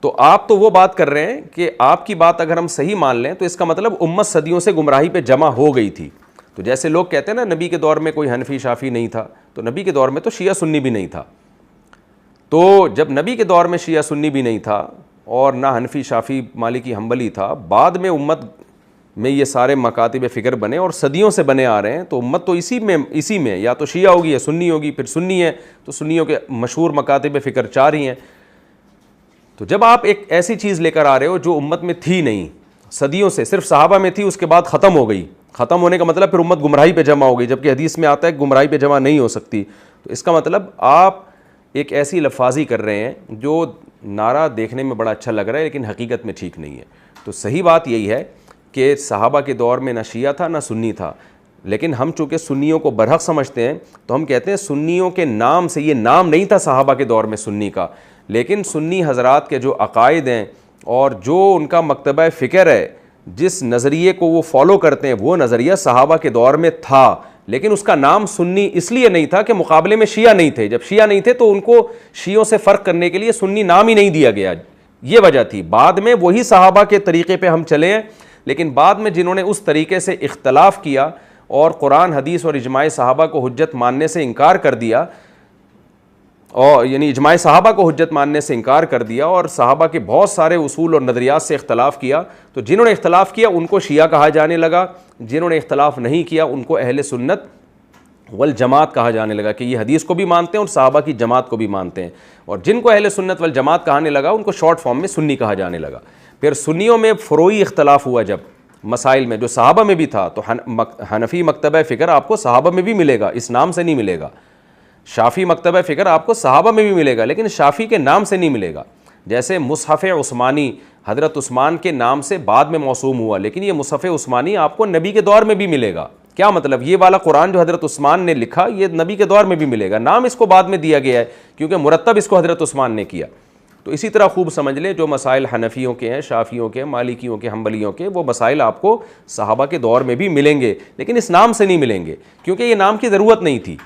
تو آپ تو وہ بات کر رہے ہیں کہ آپ کی بات اگر ہم صحیح مان لیں تو اس کا مطلب امت صدیوں سے گمراہی پہ جمع ہو گئی تھی. تو جیسے لوگ کہتے ہیں نا نبی کے دور میں کوئی حنفی شافعی نہیں تھا، تو نبی کے دور میں تو شیعہ سنی بھی نہیں تھا. تو جب نبی کے دور میں شیعہ سنی بھی نہیں تھا اور نہ حنفی شافعی مالکی حنبلی تھا، بعد میں امت میں یہ سارے مکاتب فکر بنے اور صدیوں سے بنے آ رہے ہیں. تو امت تو اسی میں یا تو شیعہ ہوگی یا سنی ہوگی. پھر سنی ہے تو سنیوں کے مشہور مکاتب فکر 4 ہی ہیں. تو جب آپ ایک ایسی چیز لے کر آ رہے ہو جو امت میں تھی نہیں، صدیوں سے صرف صحابہ میں تھی، اس کے بعد ختم ہو گئی، ختم ہونے کا مطلب پھر امت گمراہی پہ جمع ہو گئی، جبکہ حدیث میں آتا ہے کہ گمراہی پہ جمع نہیں ہو سکتی. تو اس کا مطلب آپ ایک ایسی لفاظی کر رہے ہیں جو نعرہ دیکھنے میں بڑا اچھا لگ رہا ہے لیکن حقیقت میں ٹھیک نہیں ہے. تو صحیح بات یہی ہے کہ صحابہ کے دور میں نہ شیعہ تھا نہ سنی تھا، لیکن ہم چونکہ سنیوں کو برحق سمجھتے ہیں تو ہم کہتے ہیں سنیوں کے نام سے، یہ نام نہیں تھا صحابہ کے دور میں سنی کا، لیکن سنی حضرات کے جو عقائد ہیں اور جو ان کا مکتبہ فکر ہے، جس نظریے کو وہ فالو کرتے ہیں، وہ نظریہ صحابہ کے دور میں تھا. لیکن اس کا نام سنی اس لیے نہیں تھا کہ مقابلے میں شیعہ نہیں تھے. جب شیعہ نہیں تھے تو ان کو شیعوں سے فرق کرنے کے لیے سنی نام ہی نہیں دیا گیا، یہ وجہ تھی. بعد میں وہی صحابہ کے طریقے پہ ہم چلے ہیں، لیکن بعد میں جنہوں نے اس طریقے سے اختلاف کیا اور قرآن حدیث اور اجماع صحابہ کو حجت ماننے سے انکار کر دیا، اور یعنی اجماع صحابہ کو حجت ماننے سے انکار کر دیا اور صحابہ کے بہت سارے اصول اور نظریات سے اختلاف کیا، تو جنہوں نے اختلاف کیا ان کو شیعہ کہا جانے لگا، جنہوں نے اختلاف نہیں کیا ان کو اہل سنت والجماعت کہا جانے لگا کہ یہ حدیث کو بھی مانتے ہیں اور صحابہ کی جماعت کو بھی مانتے ہیں، اور جن کو اہل سنت والجماعت کہانے لگا ان کو شارٹ فارم میں سنی کہا جانے لگا۔ پھر سنیوں میں فروعی اختلاف ہوا جب مسائل میں، جو صحابہ میں بھی تھا، تو حنفی مکتبہ فکر آپ کو صحابہ میں بھی ملے گا، اس نام سے نہیں ملے گا۔ شافعی مکتبہ فکر آپ کو صحابہ میں بھی ملے گا لیکن شافعی کے نام سے نہیں ملے گا۔ جیسے مصحف عثمانی حضرت عثمان کے نام سے بعد میں موسوم ہوا، لیکن یہ مصحف عثمانی آپ کو نبی کے دور میں بھی ملے گا۔ کیا مطلب؟ یہ والا قرآن جو حضرت عثمان نے لکھا یہ نبی کے دور میں بھی ملے گا، نام اس کو بعد میں دیا گیا ہے کیونکہ مرتب اس کو حضرت عثمان نے کیا۔ تو اسی طرح خوب سمجھ لیں جو مسائل حنفیوں کے ہیں، شافعیوں کے، مالکیوں کے، حنبلیوں کے، وہ مسائل آپ کو صحابہ کے دور میں بھی ملیں گے لیکن اس نام سے نہیں ملیں گے کیونکہ یہ نام کی ضرورت نہیں تھی۔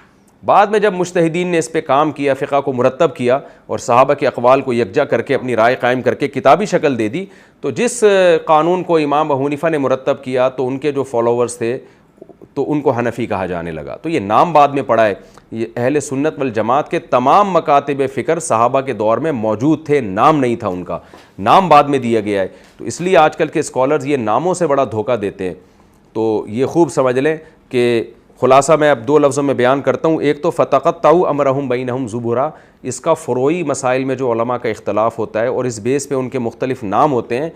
بعد میں جب مجتہدین نے اس پہ کام کیا، فقہ کو مرتب کیا اور صحابہ کے اقوال کو یکجا کر کے اپنی رائے قائم کر کے کتابی شکل دے دی، تو جس قانون کو امام ابو حنیفہ نے مرتب کیا تو ان کے جو فالوورز تھے تو ان کو حنفی کہا جانے لگا۔ تو یہ نام بعد میں پڑا ہے۔ یہ اہل سنت والجماعت کے تمام مکاتب فکر صحابہ کے دور میں موجود تھے، نام نہیں تھا ان کا، نام بعد میں دیا گیا ہے۔ تو اس لیے آج کل کے اسکالرز یہ ناموں سے بڑا دھوکہ دیتے ہیں۔ تو یہ خوب سمجھ لیں کہ خلاصہ میں اب 2 لفظوں میں بیان کرتا ہوں۔ ایک تو فتقطعوا امرهم بینہم زبرا، اس کا فروعی مسائل میں جو علماء کا اختلاف ہوتا ہے اور اس بیس پہ ان کے مختلف نام ہوتے ہیں،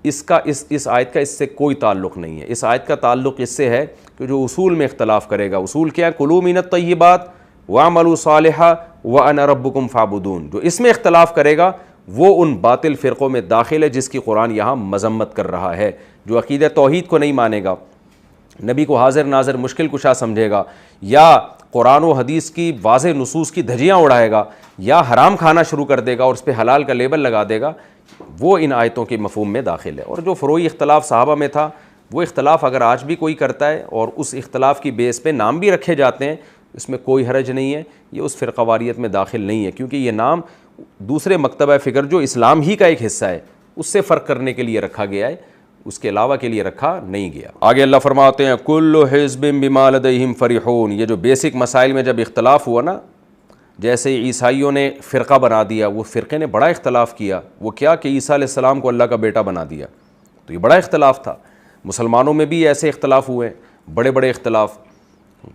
اس آیت کا اس سے کوئی تعلق نہیں ہے۔ اس آیت کا تعلق اس سے ہے کہ جو اصول میں اختلاف کرے گا، اصول کیا ہے؟ کلوا من الطیبات واعملوا صالحا وانا ربکم فاعبدون، جو اس میں اختلاف کرے گا وہ ان باطل فرقوں میں داخل ہے جس کی قرآن یہاں مذمت کر رہا ہے۔ جو عقیدہ توحید کو نہیں مانے گا، نبی کو حاضر ناظر مشکل کشا سمجھے گا، یا قرآن و حدیث کی واضح نصوص کی دھجیاں اڑائے گا، یا حرام کھانا شروع کر دے گا اور اس پہ حلال کا لیبل لگا دے گا، وہ ان آیتوں کے مفہوم میں داخل ہے۔ اور جو فروعی اختلاف صحابہ میں تھا، وہ اختلاف اگر آج بھی کوئی کرتا ہے اور اس اختلاف کی بیس پہ نام بھی رکھے جاتے ہیں، اس میں کوئی حرج نہیں ہے، یہ اس فرقہ واریت میں داخل نہیں ہے، کیونکہ یہ نام دوسرے مکتبہ فکر جو اسلام ہی کا ایک حصہ ہے اس سے فرق کرنے کے لیے رکھا گیا ہے، اس کے علاوہ کے لیے رکھا نہیں گیا۔ آگے اللہ فرماتے ہیں کل حزب بما لدیہم فرحون۔ یہ جو بیسک مسائل میں جب اختلاف ہوا نا، جیسے عیسائیوں نے فرقہ بنا دیا، وہ فرقے نے بڑا اختلاف کیا، وہ کیا کہ عیسیٰ علیہ السلام کو اللہ کا بیٹا بنا دیا، تو یہ بڑا اختلاف تھا۔ مسلمانوں میں بھی ایسے اختلاف ہوئے، بڑے بڑے اختلاف۔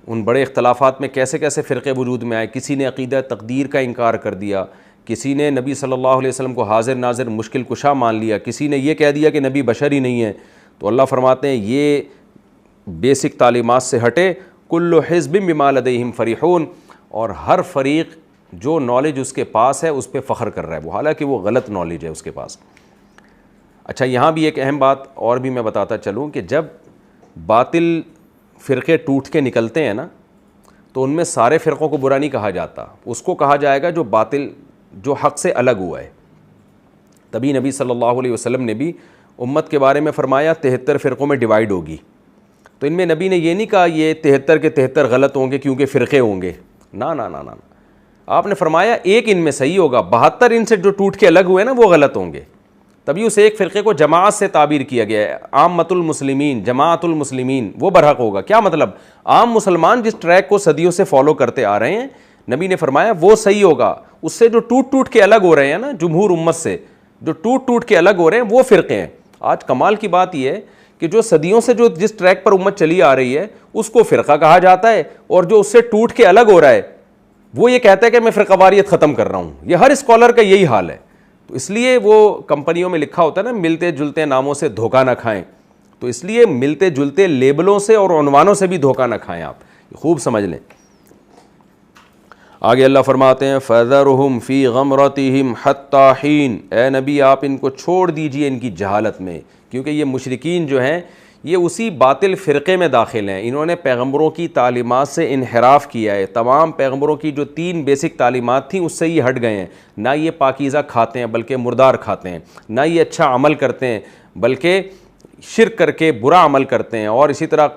ان بڑے اختلافات میں کیسے کیسے فرقے وجود میں آئے۔ کسی نے عقیدہ تقدیر کا انکار کر دیا، کسی نے نبی صلی اللہ علیہ وسلم کو حاضر ناظر مشکل کشا مان لیا، کسی نے یہ کہہ دیا کہ نبی بشر ہی نہیں ہے۔ تو اللہ فرماتے ہیں یہ بیسک تعلیمات سے ہٹے، کل حزب بما لدیہم فرحون، اور ہر فریق جو نالج اس کے پاس ہے اس پہ فخر کر رہا ہے، وہ حالانکہ وہ غلط نالج ہے اس کے پاس۔ اچھا، یہاں بھی ایک اہم بات اور بھی میں بتاتا چلوں کہ جب باطل فرقے ٹوٹ کے نکلتے ہیں نا، تو ان میں سارے فرقوں کو برا نہیں کہا جاتا، اس کو کہا جائے گا جو باطل، جو حق سے الگ ہوا ہے۔ تبھی نبی صلی اللہ علیہ وسلم نے بھی امت کے بارے میں فرمایا 73 فرقوں میں ڈیوائیڈ ہوگی۔ تو ان میں نبی نے یہ نہیں کہا یہ 73 کے 73 غلط ہوں گے کیونکہ فرقے ہوں گے، نا نا نا نا، آپ نے فرمایا ایک ان میں صحیح ہوگا، 72 ان سے جو ٹوٹ کے الگ ہوئے نا وہ غلط ہوں گے۔ تبھی اس ایک فرقے کو جماعت سے تعبیر کیا گیا ہے، عامۃ المسلمین، جماعت المسلمین، وہ برحق ہوگا۔ کیا مطلب؟ عام مسلمان جس ٹریک کو صدیوں سے فالو کرتے آ رہے ہیں، نبی نے فرمایا وہ صحیح ہوگا۔ اس سے جو ٹوٹ ٹوٹ کے الگ ہو رہے ہیں نا، جمہور امت سے جو ٹوٹ ٹوٹ کے الگ ہو رہے ہیں وہ فرقے ہیں۔ آج کمال کی بات یہ ہے کہ جو صدیوں سے جو جس ٹریک پر امت چلی آ رہی ہے اس کو فرقہ کہا جاتا ہے، اور جو اس سے ٹوٹ کے الگ ہو رہا ہے وہ یہ کہتا ہے کہ میں فرقہ واریت ختم کر رہا ہوں۔ یہ ہر اسکالر کا یہی حال ہے۔ تو اس لیے وہ کمپنیوں میں لکھا ہوتا ہے نا ملتے جلتے ناموں سے دھوکہ نہ کھائیں، تو اس لیے ملتے جلتے لیبلوں سے اور عنوانوں سے بھی دھوکہ نہ کھائیں، آپ خوب سمجھ لیں۔ آگے اللہ فرماتے ہیں فَذَرْهُمْ فِي غَمْرَتِهِمْ حَتَّى حِينٍ، اے نبی آپ ان کو چھوڑ دیجئے ان کی جہالت میں، کیونکہ یہ مشرکین جو ہیں یہ اسی باطل فرقے میں داخل ہیں، انہوں نے پیغمبروں کی تعلیمات سے انحراف کیا ہے۔ تمام پیغمبروں کی جو 3 بیسک تعلیمات تھیں اس سے یہ ہٹ گئے ہیں، نہ یہ پاکیزہ کھاتے ہیں بلکہ مردار کھاتے ہیں، نہ یہ اچھا عمل کرتے ہیں بلکہ شرک کر کے برا عمل کرتے ہیں، اور اسی طرح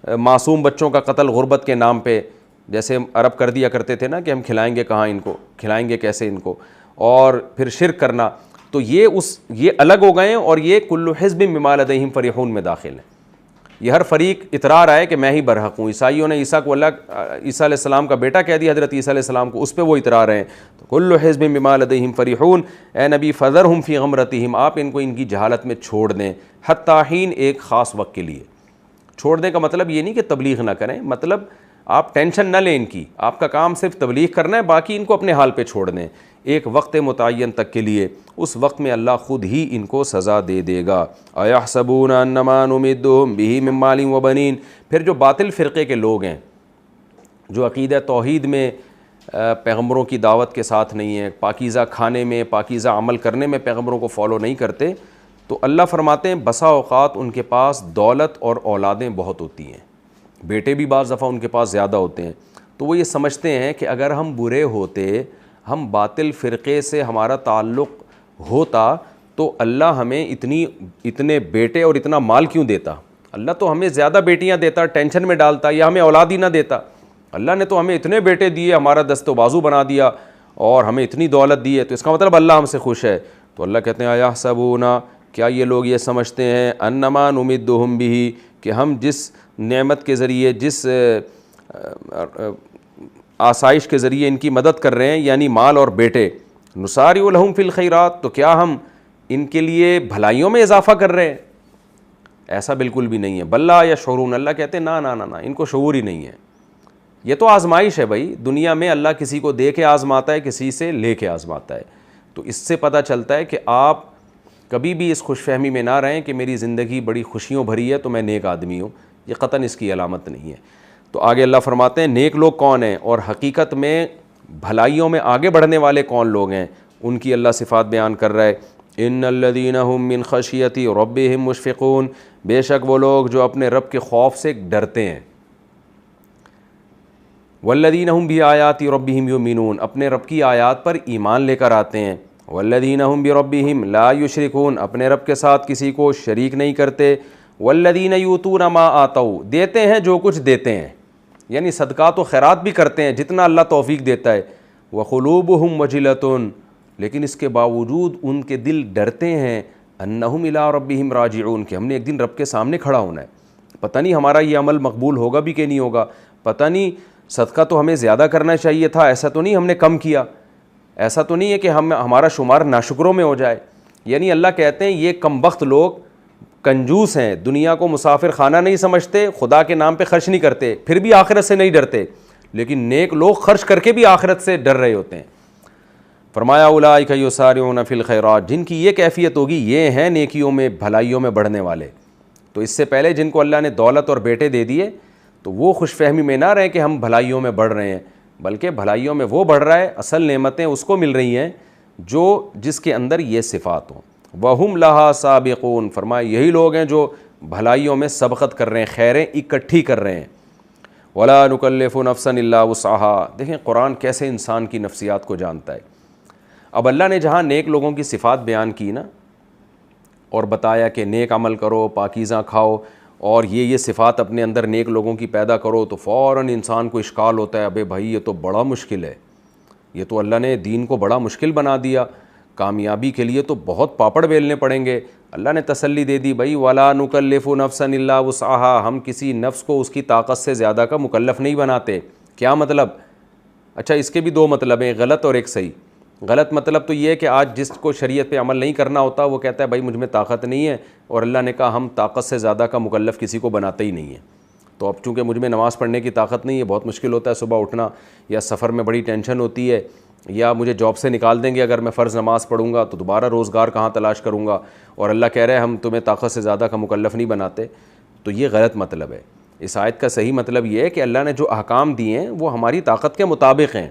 معصوم بچوں کا قتل غربت کے نام پہ، جیسے عرب کر دیا کرتے تھے نا کہ ہم کھلائیں گے کہاں ان کو، کھلائیں گے کیسے ان کو، اور پھر شرک کرنا، تو یہ الگ ہو گئے ہیں، اور یہ کل حزب بما لدیہم فرحون میں داخل ہیں۔ یہ ہر فریق اترا رہا ہے کہ میں ہی برحق ہوں۔ عیسائیوں نے عیسیٰ کو عیسیٰ علیہ السلام کا بیٹا کہہ دیا، حضرت عیسیٰ علیہ السلام کو، اس پہ وہ اترا رہے ہیں۔ تو کل حزب بما لدیہم فرحون، اے نبی فذرہم فی غمرتہم، آپ ان کو ان کی جہالت میں چھوڑ دیں، حتی حین، ایک خاص وقت کے لیے۔ چھوڑ دیں کا مطلب یہ نہیں کہ تبلیغ نہ کریں، مطلب آپ ٹینشن نہ لیں ان کی, آپ کا کام صرف تبلیغ کرنا ہے, باقی ان کو اپنے حال پہ چھوڑ دیں ایک وقت متعین تک کے لیے. اس وقت میں اللہ خود ہی ان کو سزا دے دے گا. اَيَحْسَبُونَ أَنَّمَا نُمِدُّهُم بِهِ مِن مَالٍ وَبَنِينَ. پھر جو باطل فرقے کے لوگ ہیں, جو عقیدہ توحید میں پیغمبروں کی دعوت کے ساتھ نہیں ہیں, پاکیزہ کھانے میں, پاکیزہ عمل کرنے میں پیغمبروں کو فالو نہیں کرتے, تو اللہ فرماتے ہیں بسا اوقات ان کے پاس دولت اور اولادیں بہت ہوتی ہیں, بیٹے بھی بعض دفعہ ان کے پاس زیادہ ہوتے ہیں, تو وہ یہ سمجھتے ہیں کہ اگر ہم برے ہوتے, ہم باطل فرقے سے ہمارا تعلق ہوتا, تو اللہ ہمیں اتنے بیٹے اور اتنا مال کیوں دیتا. اللہ تو ہمیں زیادہ بیٹیاں دیتا, ٹینشن میں ڈالتا, یا ہمیں اولاد ہی نہ دیتا. اللہ نے تو ہمیں اتنے بیٹے دیے, ہمارا دست و بازو بنا دیا, اور ہمیں اتنی دولت دی ہے, تو اس کا مطلب اللہ ہم سے خوش ہے. تو اللہ کہتے ہیں اَيَحْسَبُونَ, کیا یہ لوگ یہ سمجھتے ہیں, اَنَّمَا نُمِدُّهُم بِهِ, کہ ہم جس نعمت کے ذریعے, جس آسائش کے ذریعے ان کی مدد کر رہے ہیں, یعنی مال اور بیٹے, نُسَارِعُ لَهُم فِي الْخَيْرَاتِ, تو کیا ہم ان کے لیے بھلائیوں میں اضافہ کر رہے ہیں؟ ایسا بالکل بھی نہیں ہے. بل لا یشعرون, اللہ کہتے ہیں نا, ان کو شعور ہی نہیں ہے. یہ تو آزمائش ہے بھائی, دنیا میں اللہ کسی کو دے کے آزماتا ہے, کسی سے لے کے آزماتا ہے. تو اس سے پتہ چلتا ہے کہ آپ کبھی بھی اس خوش فہمی میں نہ رہیں کہ میری زندگی بڑی خوشیوں بھری ہے تو میں نیک آدمی ہوں, یہ قطعاً اس کی علامت نہیں ہے. تو آگے اللہ فرماتے ہیں نیک لوگ کون ہیں, اور حقیقت میں بھلائیوں میں آگے بڑھنے والے کون لوگ ہیں, ان کی اللہ صفات بیان کر رہا ہے. ان الذین هم من خشیۃ ربهم مشفقون, بے شک وہ لوگ جو اپنے رب کے خوف سے ڈرتے ہیں. والذین هم بآیات ربهم یؤمنون, اپنے رب کی آیات پر ایمان لے کر آتے ہیں. والذین هم بربهم لا یشرکون, اپنے رب کے ساتھ کسی کو شریک نہیں کرتے. والذین یؤتون ما آتوا, دیتے ہیں جو کچھ دیتے ہیں, یعنی صدقات و خیرات بھی کرتے ہیں جتنا اللہ توفیق دیتا ہے. وقلوبهم وجلۃ, لیکن اس کے باوجود ان کے دل ڈرتے ہیں. انہم الی ربہم راجعون, کہ ہم نے ایک دن رب کے سامنے کھڑا ہونا ہے, پتہ نہیں ہمارا یہ عمل مقبول ہوگا بھی کہ نہیں ہوگا, پتہ نہیں صدقہ تو ہمیں زیادہ کرنا چاہیے تھا, ایسا تو نہیں ہم نے کم کیا, ایسا تو نہیں ہے کہ ہمارا شمار ناشکروں میں ہو جائے. یعنی اللہ کہتے ہیں یہ کم بخت لوگ کنجوس ہیں, دنیا کو مسافر خانہ نہیں سمجھتے, خدا کے نام پہ خرچ نہیں کرتے, پھر بھی آخرت سے نہیں ڈرتے. لیکن نیک لوگ خرچ کر کے بھی آخرت سے ڈر رہے ہوتے ہیں. فرمایا اولئک یسارعون فی الخیرات, جن کی یہ کیفیت ہوگی یہ ہیں نیکیوں میں, بھلائیوں میں بڑھنے والے. تو اس سے پہلے جن کو اللہ نے دولت اور بیٹے دے دیے, تو وہ خوش فہمی میں نہ رہیں کہ ہم بھلائیوں میں بڑھ رہے ہیں, بلکہ بھلائیوں میں وہ بڑھ رہا ہے, اصل نعمتیں اس کو مل رہی ہیں جس کے اندر یہ صفات ہوں. وَهُمْ لَهَا سَابِقُونَ, فرمایا یہی لوگ ہیں جو بھلائیوں میں سبقت کر رہے ہیں, خیریں اکٹھی کر رہے ہیں. وَلَا نُكَلِّفُ نَفْسًا إِلَّا وُسْعَهَا, دیکھیں قرآن کیسے انسان کی نفسیات کو جانتا ہے. اب اللہ نے جہاں نیک لوگوں کی صفات بیان کی نا, اور بتایا کہ نیک عمل کرو, پاکیزہ کھاؤ, اور یہ صفات اپنے اندر نیک لوگوں کی پیدا کرو, تو فوراً انسان کو اشکال ہوتا ہے, ابے بھائی یہ تو بڑا مشکل ہے, یہ تو اللہ نے دین کو بڑا مشکل بنا دیا, کامیابی کے لیے تو بہت پاپڑ بیلنے پڑیں گے. اللہ نے تسلی دے دی, بھائی وَلَا نُكَلِّفُ نَفْسًا إِلَّا وُسْعَهَا, ہم کسی نفس کو اس کی طاقت سے زیادہ کا مکلف نہیں بناتے. کیا مطلب؟ اچھا اس کے بھی دو مطلب ہیں, ایک غلط اور ایک صحیح. غلط مطلب تو یہ ہے کہ آج جس کو شریعت پہ عمل نہیں کرنا ہوتا وہ کہتا ہے بھائی مجھ میں طاقت نہیں ہے, اور اللہ نے کہا ہم طاقت سے زیادہ کا مکلف کسی کو بناتے ہی نہیں ہیں. تو اب چونکہ مجھ میں نماز پڑھنے کی طاقت نہیں ہے, بہت مشکل ہوتا ہے صبح اٹھنا, یا سفر میں بڑی ٹینشن ہوتی ہے, یا مجھے جاب سے نکال دیں گے اگر میں فرض نماز پڑھوں گا, تو دوبارہ روزگار کہاں تلاش کروں گا, اور اللہ کہہ رہے ہیں ہم تمہیں طاقت سے زیادہ کا مکلف نہیں بناتے. تو یہ غلط مطلب ہے. اس آیت کا صحیح مطلب یہ ہے کہ اللہ نے جو احکام دیے ہیں وہ ہماری طاقت کے مطابق ہیں,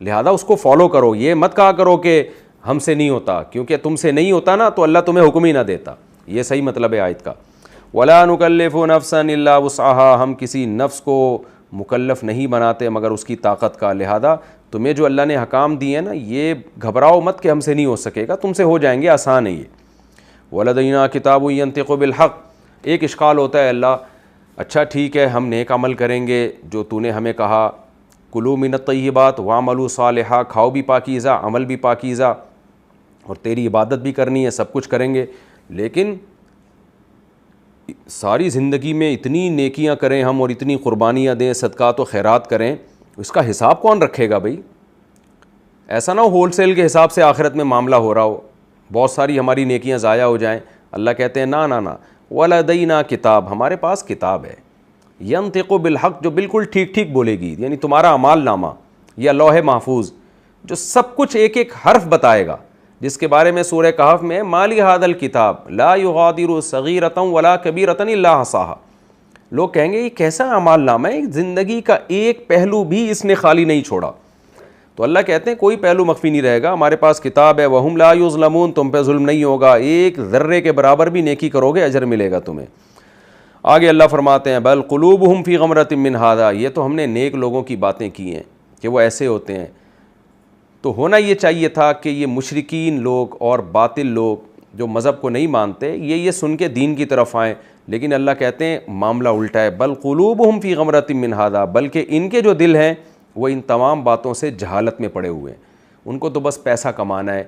لہذا اس کو فالو کرو. یہ مت کہا کرو کہ ہم سے نہیں ہوتا, کیونکہ تم سے نہیں ہوتا نا تو اللہ تمہیں حکم ہی نہ دیتا. یہ صحیح مطلب ہے آیت کا. وَلَا نُكَلِّفُ نَفْسًا إِلَّا وُسْعَهَا, ہم کسی نفس کو مکلف نہیں بناتے مگر اس کی طاقت کا. لہذا تمہیں جو اللہ نے حکام دیے ہیں نا, یہ گھبراؤ مت کہ ہم سے نہیں ہو سکے گا, تم سے ہو جائیں گے, آسان ہے یہ. وَلَدَيْنَا كِتَابٌ يَنطِقُ بِالْحَقِّ, ایک اشکال ہوتا ہے, اللہ اچھا ٹھیک ہے ہم نیک عمل کریں گے جو تو نے ہمیں کہا, کلو من الطیبات وعملوا صالحا, کھاؤ بھی پاکیزہ, عمل بھی پاکیزہ, اور تیری عبادت بھی کرنی ہے, سب کچھ کریں گے. لیکن ساری زندگی میں اتنی نیکیاں کریں ہم, اور اتنی قربانیاں دیں, صدقات و خیرات کریں, اس کا حساب کون رکھے گا بھائی؟ ایسا نہ ہو ہول سیل کے حساب سے آخرت میں معاملہ ہو رہا ہو, بہت ساری ہماری نیکیاں ضائع ہو جائیں. اللہ کہتے ہیں نا نا نا, وَلَدَيْنَا کتاب, ہمارے پاس کتاب ہے, ینطق بالحق جو بالکل ٹھیک ٹھیک بولے گی، یعنی تمہارا اعمال نامہ یا لوح محفوظ جو سب کچھ ایک ایک حرف بتائے گا، جس کے بارے میں سورہ کہف میں مالی ھذا الکتاب لا یغادر صغیرۃ ولا کبیرۃ الا احصاها، لوگ کہیں گے یہ کیسا اعمال نامہ ہے، زندگی کا ایک پہلو بھی اس نے خالی نہیں چھوڑا۔ تو اللہ کہتے ہیں کوئی پہلو مخفی نہیں رہے گا، ہمارے پاس کتاب ہے، وہم لا یظلمون، تم پہ ظلم نہیں ہوگا، ایک ذرے کے برابر بھی نیکی کرو گے اجر ملے گا تمہیں۔ آگے اللہ فرماتے ہیں بل قلوبہم فی غمرۃ من ھذا، یہ تو ہم نے نیک لوگوں کی باتیں کی ہیں کہ وہ ایسے ہوتے ہیں، تو ہونا یہ چاہیے تھا کہ یہ مشرکین لوگ اور باطل لوگ جو مذہب کو نہیں مانتے یہ سن کے دین کی طرف آئیں، لیکن اللہ کہتے ہیں معاملہ الٹا ہے، بل قلوبہم فی غمرۃ من ھذا، بلکہ ان کے جو دل ہیں وہ ان تمام باتوں سے جہالت میں پڑے ہوئے ہیں، ان کو تو بس پیسہ کمانا ہے،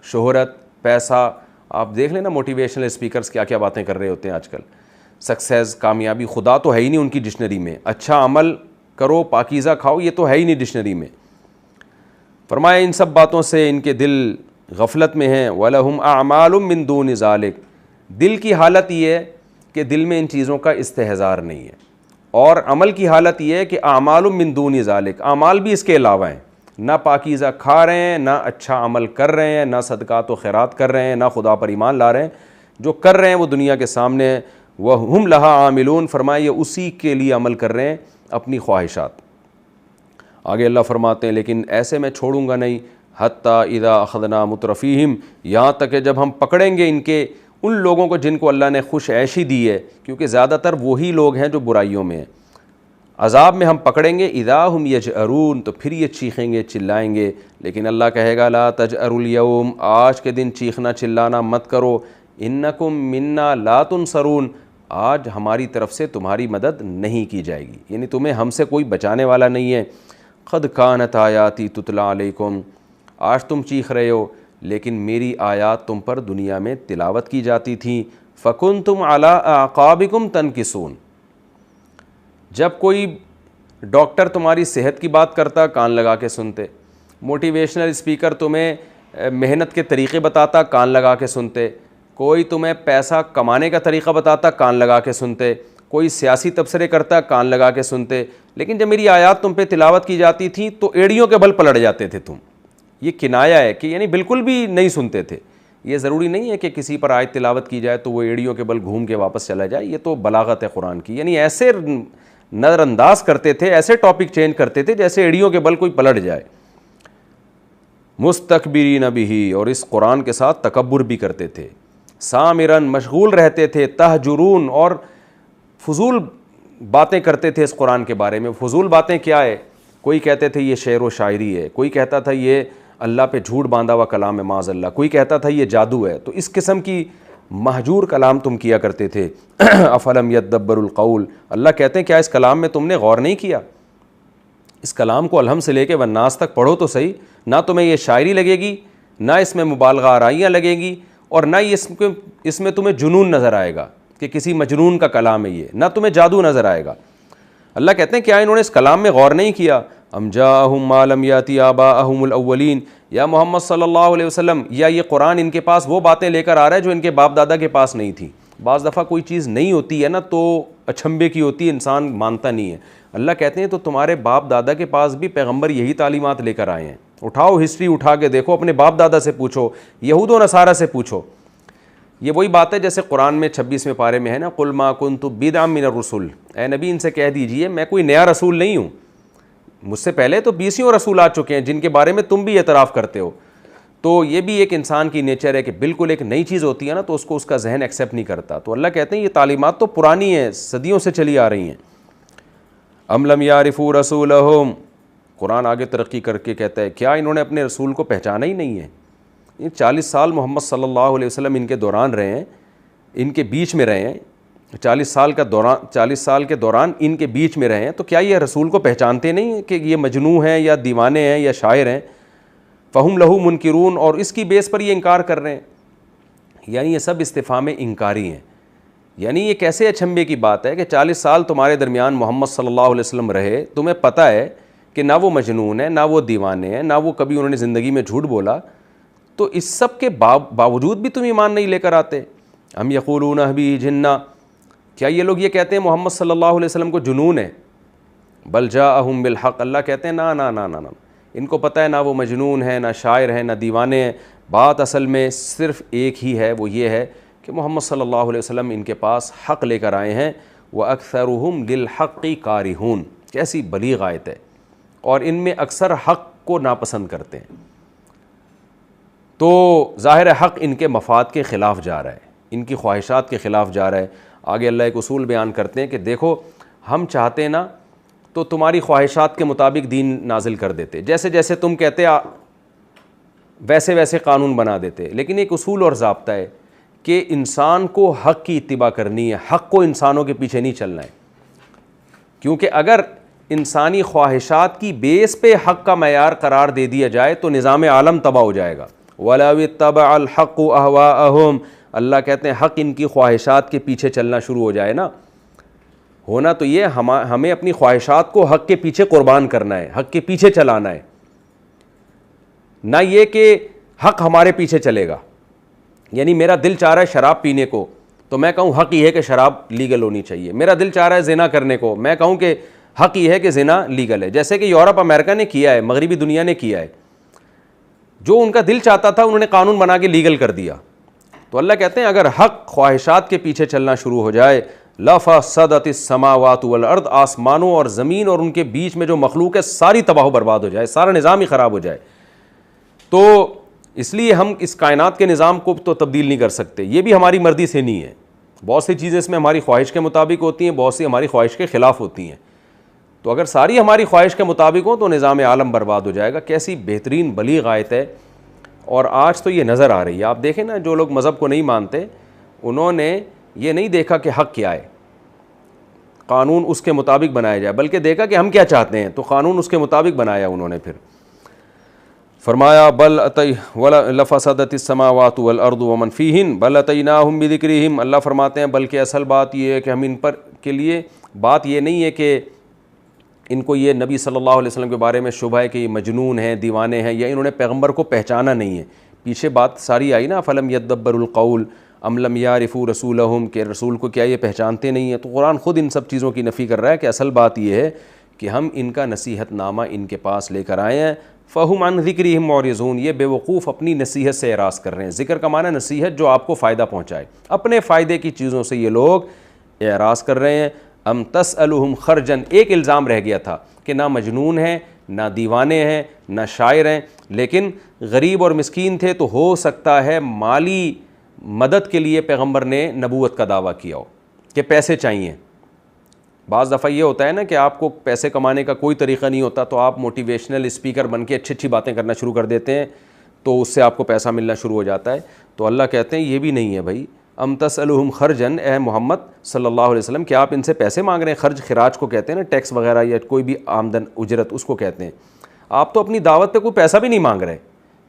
شہرت، پیسہ۔ آپ دیکھ لیں نا موٹیویشنل اسپیکرز کیا کیا باتیں کر رہے ہوتے ہیں آج کل، سکسیز، کامیابی، خدا تو ہے ہی نہیں ان کی ڈکشنری میں، اچھا عمل کرو، پاکیزہ کھاؤ، یہ تو ہے ہی نہیں ڈکشنری میں۔ فرمایا ان سب باتوں سے ان کے دل غفلت میں ہیں، وَلَهُمْ أَعْمَالٌ مِّن دُونِ ذَلِكَ، دل کی حالت یہ ہے کہ دل میں ان چیزوں کا استحضار نہیں ہے، اور عمل کی حالت یہ ہے کہ اعمال من دون ذالک، اعمال بھی اس کے علاوہ ہیں، نہ پاکیزہ کھا رہے ہیں، نہ اچھا عمل کر رہے ہیں، نہ صدقات و خیرات کر رہے ہیں، نہ خدا پر ایمان لا رہے ہیں، جو کر رہے ہیں وہ دنیا کے سامنے ہے، وَهُمْ لَهَا عَامِلُونَ، فرمایا یہ اسی کے لیے عمل کر رہے ہیں، اپنی خواہشات۔ آگے اللہ فرماتے ہیں لیکن ایسے میں چھوڑوں گا نہیں، حتیٰ اذا اخذنا مترفیہم، یہاں تک کہ جب ہم پکڑیں گے ان لوگوں کو جن کو اللہ نے خوش عیشی دی ہے، کیونکہ زیادہ تر وہی لوگ ہیں جو برائیوں میں ہیں، عذاب میں ہم پکڑیں گے، اذا ہم یجأرون، تو پھر یہ چیخیں گے، چلائیں گے، لیکن اللہ کہے گا لا تجأروا اليوم، آج کے دن چیخنا چلانا مت کرو، انکم منا لا تنصرون، آج ہماری طرف سے تمہاری مدد نہیں کی جائے گی، یعنی تمہیں ہم سے کوئی بچانے والا نہیں ہے۔ قد کانت آیاتی تتلی علیکم، آج تم چیخ رہے ہو لیکن میری آیات تم پر دنیا میں تلاوت کی جاتی تھیں، فکنتم علی اعقابکم تنکسون، جب کوئی ڈاکٹر تمہاری صحت کی بات کرتا کان لگا کے سنتے، موٹیویشنل اسپیکر تمہیں محنت کے طریقے بتاتا کان لگا کے سنتے، کوئی تمہیں پیسہ کمانے کا طریقہ بتاتا کان لگا کے سنتے، کوئی سیاسی تبصرے کرتا کان لگا کے سنتے، لیکن جب میری آیات تم پہ تلاوت کی جاتی تھیں تو ایڑیوں کے بل پلٹ جاتے تھے تم۔ یہ کنایا ہے کہ یعنی بالکل بھی نہیں سنتے تھے، یہ ضروری نہیں ہے کہ کسی پر آیت تلاوت کی جائے تو وہ ایڑیوں کے بل گھوم کے واپس چلا جائے، یہ تو بلاغت ہے قرآن کی، یعنی ایسے نظر انداز کرتے تھے، ایسے ٹاپک چینج کرتے تھے جیسے ایڑیوں کے بل کوئی پلٹ جائے۔ مستکبرین بہ، اور اس قرآن کے ساتھ تکبر بھی کرتے تھے، سامرن، مشغول رہتے تھے، تہجرون، اور فضول باتیں کرتے تھے اس قرآن کے بارے میں۔ فضول باتیں کیا ہے؟ کوئی کہتے تھے یہ شعر و شاعری ہے، کوئی کہتا تھا یہ اللہ پہ جھوٹ باندھا ہوا کلام ہے معاذ اللہ، کوئی کہتا تھا یہ جادو ہے، تو اس قسم کی مہجور کلام تم کیا کرتے تھے۔ افلم یدبر القول، اللہ کہتے ہیں کیا اس کلام میں تم نے غور نہیں کیا؟ اس کلام کو الحمد سے لے کے والناس تک پڑھو تو صحیح، نہ تمہیں یہ شاعری لگے گی، نہ اس میں مبالغہ آرائیاں لگیں گی، اور نہ اس میں تمہیں جنون نظر آئے گا کہ کسی مجنون کا کلام ہے یہ، نہ تمہیں جادو نظر آئے گا۔ اللہ کہتے ہیں کیا انہوں نے اس کلام میں غور نہیں کیا؟ ام جاءہم ما لم یاتی آباءہم الاولین، یا محمد صلی اللہ علیہ وسلم، یا یہ قرآن ان کے پاس وہ باتیں لے کر آ رہا ہے جو ان کے باپ دادا کے پاس نہیں تھی۔ بعض دفعہ کوئی چیز نہیں ہوتی ہے نا تو اچھمبے کی ہوتی ہے، انسان مانتا نہیں ہے۔ اللہ کہتے ہیں تو تمہارے باپ دادا کے پاس بھی پیغمبر یہی تعلیمات لے کر آئے ہیں، اٹھاؤ ہسٹری اٹھا کے دیکھو، اپنے باپ دادا سے پوچھو، یہود و نصارہ سے پوچھو۔ یہ وہی بات ہے جیسے قرآن میں 26ویں پارے میں ہے نا، قل ما کنت بدعا من الرسل، اے نبی ان سے کہہ دیجئے میں کوئی نیا رسول نہیں ہوں، مجھ سے پہلے تو 20 رسول آ چکے ہیں جن کے بارے میں تم بھی اعتراف کرتے ہو۔ تو یہ بھی ایک انسان کی نیچر ہے کہ بالکل ایک نئی چیز ہوتی ہے نا تو اس کا ذہن ایکسیپٹ نہیں کرتا۔ تو اللہ کہتے ہیں یہ تعلیمات تو پرانی ہیں، صدیوں سے چلی آ رہی ہیں۔ ام لم یعرفوا رسولہم، قرآن آگے ترقی کر کے کہتا ہے کیا انہوں نے اپنے رسول کو پہچانا ہی نہیں ہے؟ یہ 40 سال محمد صلی اللہ علیہ وسلم ان کے دوران رہے ہیں، ان کے بیچ میں رہے ہیں، 40 سال کے دوران ان کے بیچ میں رہے ہیں، تو کیا یہ رسول کو پہچانتے نہیں ہیں کہ یہ مجنوں ہیں یا دیوانے ہیں یا شاعر ہیں؟ فہم لہو منکرون، اور اس کی بیس پر یہ انکار کر رہے ہیں، یعنی یہ سب استفہام انکاری ہیں۔ یعنی یہ کیسے اچھمبے کی بات ہے کہ 40 سال تمہارے درمیان محمد صلی اللہ علیہ وسلم رہے، تمہیں پتہ ہے کہ نہ وہ مجنون ہیں، نہ وہ دیوانے ہیں، نہ وہ کبھی انہوں نے زندگی میں جھوٹ بولا، تو اس سب کے باوجود بھی تم ایمان نہیں لے کر آتے۔ ہم یقولون بھی جنہ، کیا یہ لوگ یہ کہتے ہیں محمد صلی اللہ علیہ وسلم کو جنون ہے؟ بل جاءہم بالحق، اللہ کہتے ہیں نا نا نا نا نا، ان کو پتہ ہے نہ وہ مجنون ہے، نہ شاعر ہیں، نہ دیوانے ہیں، بات اصل میں صرف ایک ہی ہے، وہ یہ ہے کہ محمد صلی اللہ علیہ وسلم ان کے پاس حق لے کر آئے ہیں، وَأَكْثَرُهُمْ لِلْحَقِّ كَارِهُونَ، کیسی بلیغ آیت ہے، اور ان میں اکثر حق کو ناپسند کرتے ہیں۔ تو ظاہر حق ان کے مفاد کے خلاف جا رہا ہے، ان کی خواہشات کے خلاف جا رہا ہے۔ آگے اللہ ایک اصول بیان کرتے ہیں کہ دیکھو ہم چاہتے نا تو تمہاری خواہشات کے مطابق دین نازل کر دیتے، جیسے جیسے تم کہتے ویسے ویسے قانون بنا دیتے، لیکن ایک اصول اور ضابطہ ہے کہ انسان کو حق کی اتباع کرنی ہے، حق کو انسانوں کے پیچھے نہیں چلنا ہے، کیونکہ اگر انسانی خواہشات کی بیس پہ حق کا معیار قرار دے دیا جائے تو نظام عالم تباہ ہو جائے گا۔ وَلَوِ اتَّبَعَ الْحَقُّ أَهْوَاءَهُمْ، اللہ کہتے ہیں حق ان کی خواہشات کے پیچھے چلنا شروع ہو جائے نا، ہونا تو یہ ہمیں اپنی خواہشات کو حق کے پیچھے قربان کرنا ہے، حق کے پیچھے چلانا ہے، نہ یہ کہ حق ہمارے پیچھے چلے گا۔ یعنی میرا دل چاہ رہا ہے شراب پینے کو تو میں کہوں حق یہ ہے کہ شراب لیگل ہونی چاہیے، میرا دل چاہ رہا ہے زنا کرنے کو، میں کہوں کہ حق یہ ہے کہ زنا لیگل ہے، جیسے کہ یورپ امریکہ نے کیا ہے، مغربی دنیا نے کیا ہے، جو ان کا دل چاہتا تھا انہوں نے قانون بنا کے لیگل کر دیا۔ تو اللہ کہتے ہیں اگر حق خواہشات کے پیچھے چلنا شروع ہو جائے، لَفَسَدَتِ السَّمَاوَاتُ وَالْأَرْضُ، آسمانوں اور زمین اور ان کے بیچ میں جو مخلوق ہے ساری تباہ و برباد ہو جائے، سارا نظام ہی خراب ہو جائے۔ تو اس لیے ہم اس کائنات کے نظام کو تو تبدیل نہیں کر سکتے، یہ بھی ہماری مرضی سے نہیں ہے، بہت سی چیزیں اس میں ہماری خواہش کے مطابق ہوتی ہیں، بہت سی ہماری خواہش کے خلاف ہوتی ہیں، تو اگر ساری ہماری خواہش کے مطابق ہوں تو نظام عالم برباد ہو جائے گا۔ کیسی بہترین بلیغ آیت ہے، اور آج تو یہ نظر آ رہی ہے۔ آپ دیکھیں نا، جو لوگ مذہب کو نہیں مانتے انہوں نے یہ نہیں دیکھا کہ حق کیا ہے، قانون اس کے مطابق بنایا جائے، بلکہ دیکھا کہ ہم کیا چاہتے ہیں تو قانون اس کے مطابق بنایا انہوں نے۔ پھر فرمایا بل لفسدت السماوات والارض ومن فیہن بل اتیناہم بذکرہم، اللہ فرماتے ہیں بلکہ اصل بات یہ ہے کہ ہم ان پر کے لیے بات یہ نہیں ہے کہ ان کو یہ نبی صلی اللہ علیہ وسلم کے بارے میں شبہ ہے کہ یہ مجنون ہیں، دیوانے ہیں، یا انہوں نے پیغمبر کو پہچانا نہیں ہے۔ پیچھے بات ساری آئی نا، فلم یدبروا القول ام لم یعرفوا رسولہم، کہ رسول کو کیا یہ پہچانتے نہیں ہیں۔ تو قرآن خود ان سب چیزوں کی نفی کر رہا ہے کہ اصل بات یہ ہے کہ ہم ان کا نصیحت نامہ ان کے پاس لے کر آئے ہیں، فہم عن ذکرہم معرضون، یہ بے وقوف اپنی نصیحت سے اعراض کر رہے ہیں۔ ذکر کا معنی نصیحت جو آپ کو فائدہ پہنچائے، اپنے فائدے کی چیزوں سے یہ لوگ اعراض کر رہے ہیں۔ ام تسألہم خرجن، ایک الزام رہ گیا تھا کہ نہ مجنون ہیں، نہ دیوانے ہیں، نہ شاعر ہیں، لیکن غریب اور مسکین تھے، تو ہو سکتا ہے مالی مدد کے لیے پیغمبر نے نبوت کا دعویٰ کیا ہو کہ پیسے چاہیے۔ بعض دفعہ یہ ہوتا ہے نا کہ آپ کو پیسے کمانے کا کوئی طریقہ نہیں ہوتا تو آپ موٹیویشنل اسپیکر بن کے اچھی اچھی باتیں کرنا شروع کر دیتے ہیں، تو اس سے آپ کو پیسہ ملنا شروع ہو جاتا ہے۔ تو اللہ کہتے ہیں یہ بھی نہیں ہے بھائی، ام تسألہم خرجن، اے محمد صلی اللہ علیہ وسلم کیا آپ ان سے پیسے مانگ رہے ہیں؟ خرج خراج کو کہتے ہیں نا، ٹیکس وغیرہ یا کوئی بھی آمدن اجرت اس کو کہتے ہیں۔ آپ تو اپنی دعوت پہ کوئی پیسہ بھی نہیں مانگ رہے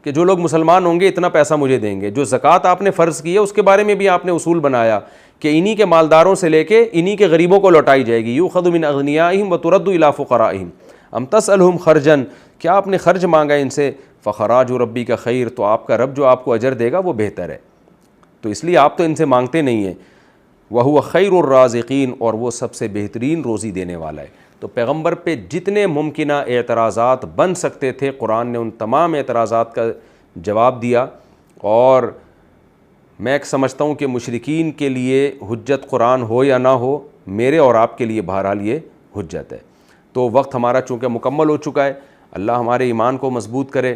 کہ جو لوگ مسلمان ہوں گے اتنا پیسہ مجھے دیں گے۔ جو زکوٰۃ آپ نے فرض کی ہے اس کے بارے میں بھی آپ نے اصول بنایا کہ انہی کے مالداروں سے لے کے انہی کے غریبوں کو لوٹائی جائے گی، یؤخذ من اغنیائہم وترد الی فقرائہم۔ ام تسألہم خرجن، کیا آپ نے خرج مانگا ان سے؟ فخراج ربی کا خیر، تو آپ کا رب جو آپ کو اجر دے گا وہ بہتر ہے، تو اس لیے آپ تو ان سے مانگتے نہیں ہیں۔ وَهُوَ خَيْرُ الرَّازِقِينَ، اور وہ سب سے بہترین روزی دینے والا ہے۔ تو پیغمبر پہ جتنے ممکنہ اعتراضات بن سکتے تھے قرآن نے ان تمام اعتراضات کا جواب دیا، اور میں ایک سمجھتا ہوں کہ مشرکین کے لیے حجت قرآن ہو یا نہ ہو، میرے اور آپ کے لیے بہرحال یہ حجت ہے۔ تو وقت ہمارا چونکہ مکمل ہو چکا ہے، اللہ ہمارے ایمان کو مضبوط کرے۔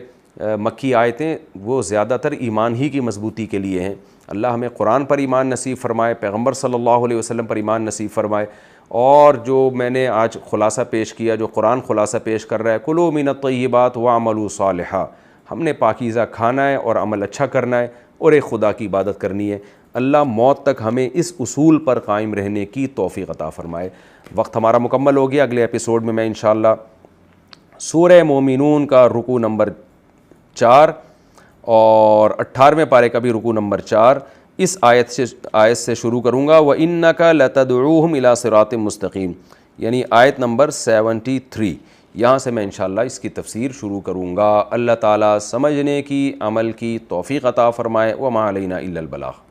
مکی آیتیں وہ زیادہ تر ایمان ہی کی مضبوطی کے لیے ہیں۔ اللہ ہمیں قرآن پر ایمان نصیب فرمائے، پیغمبر صلی اللہ علیہ وسلم پر ایمان نصیب فرمائے، اور جو میں نے آج خلاصہ پیش کیا، جو قرآن خلاصہ پیش کر رہا ہے، کلوا من الطیبات واعملوا صالحا، ہم نے پاکیزہ کھانا ہے اور عمل اچھا کرنا ہے اور ایک خدا کی عبادت کرنی ہے۔ اللہ موت تک ہمیں اس اصول پر قائم رہنے کی توفیق عطا فرمائے۔ وقت ہمارا مکمل ہو گیا، اگلے ایپیسوڈ میں انشاءاللہ سورہ مومنون کا رکوع نمبر 4 اور 18ویں پارے کا بھی رکوع نمبر 4 اس آیت سے شروع کروں گا۔ وَإِنَّكَ لَتَدْعُوهُمْ إِلَىٰ صِرَاطٍ مُسْتَقِيمٍ، یعنی آیت نمبر 73، یہاں سے میں انشاءاللہ اس کی تفسیر شروع کروں گا۔ اللہ تعالیٰ سمجھنے کی، عمل کی توفیق عطا فرمائے۔ وَمَا عَلَيْنَا إِلَّا الْبَلَاغُ۔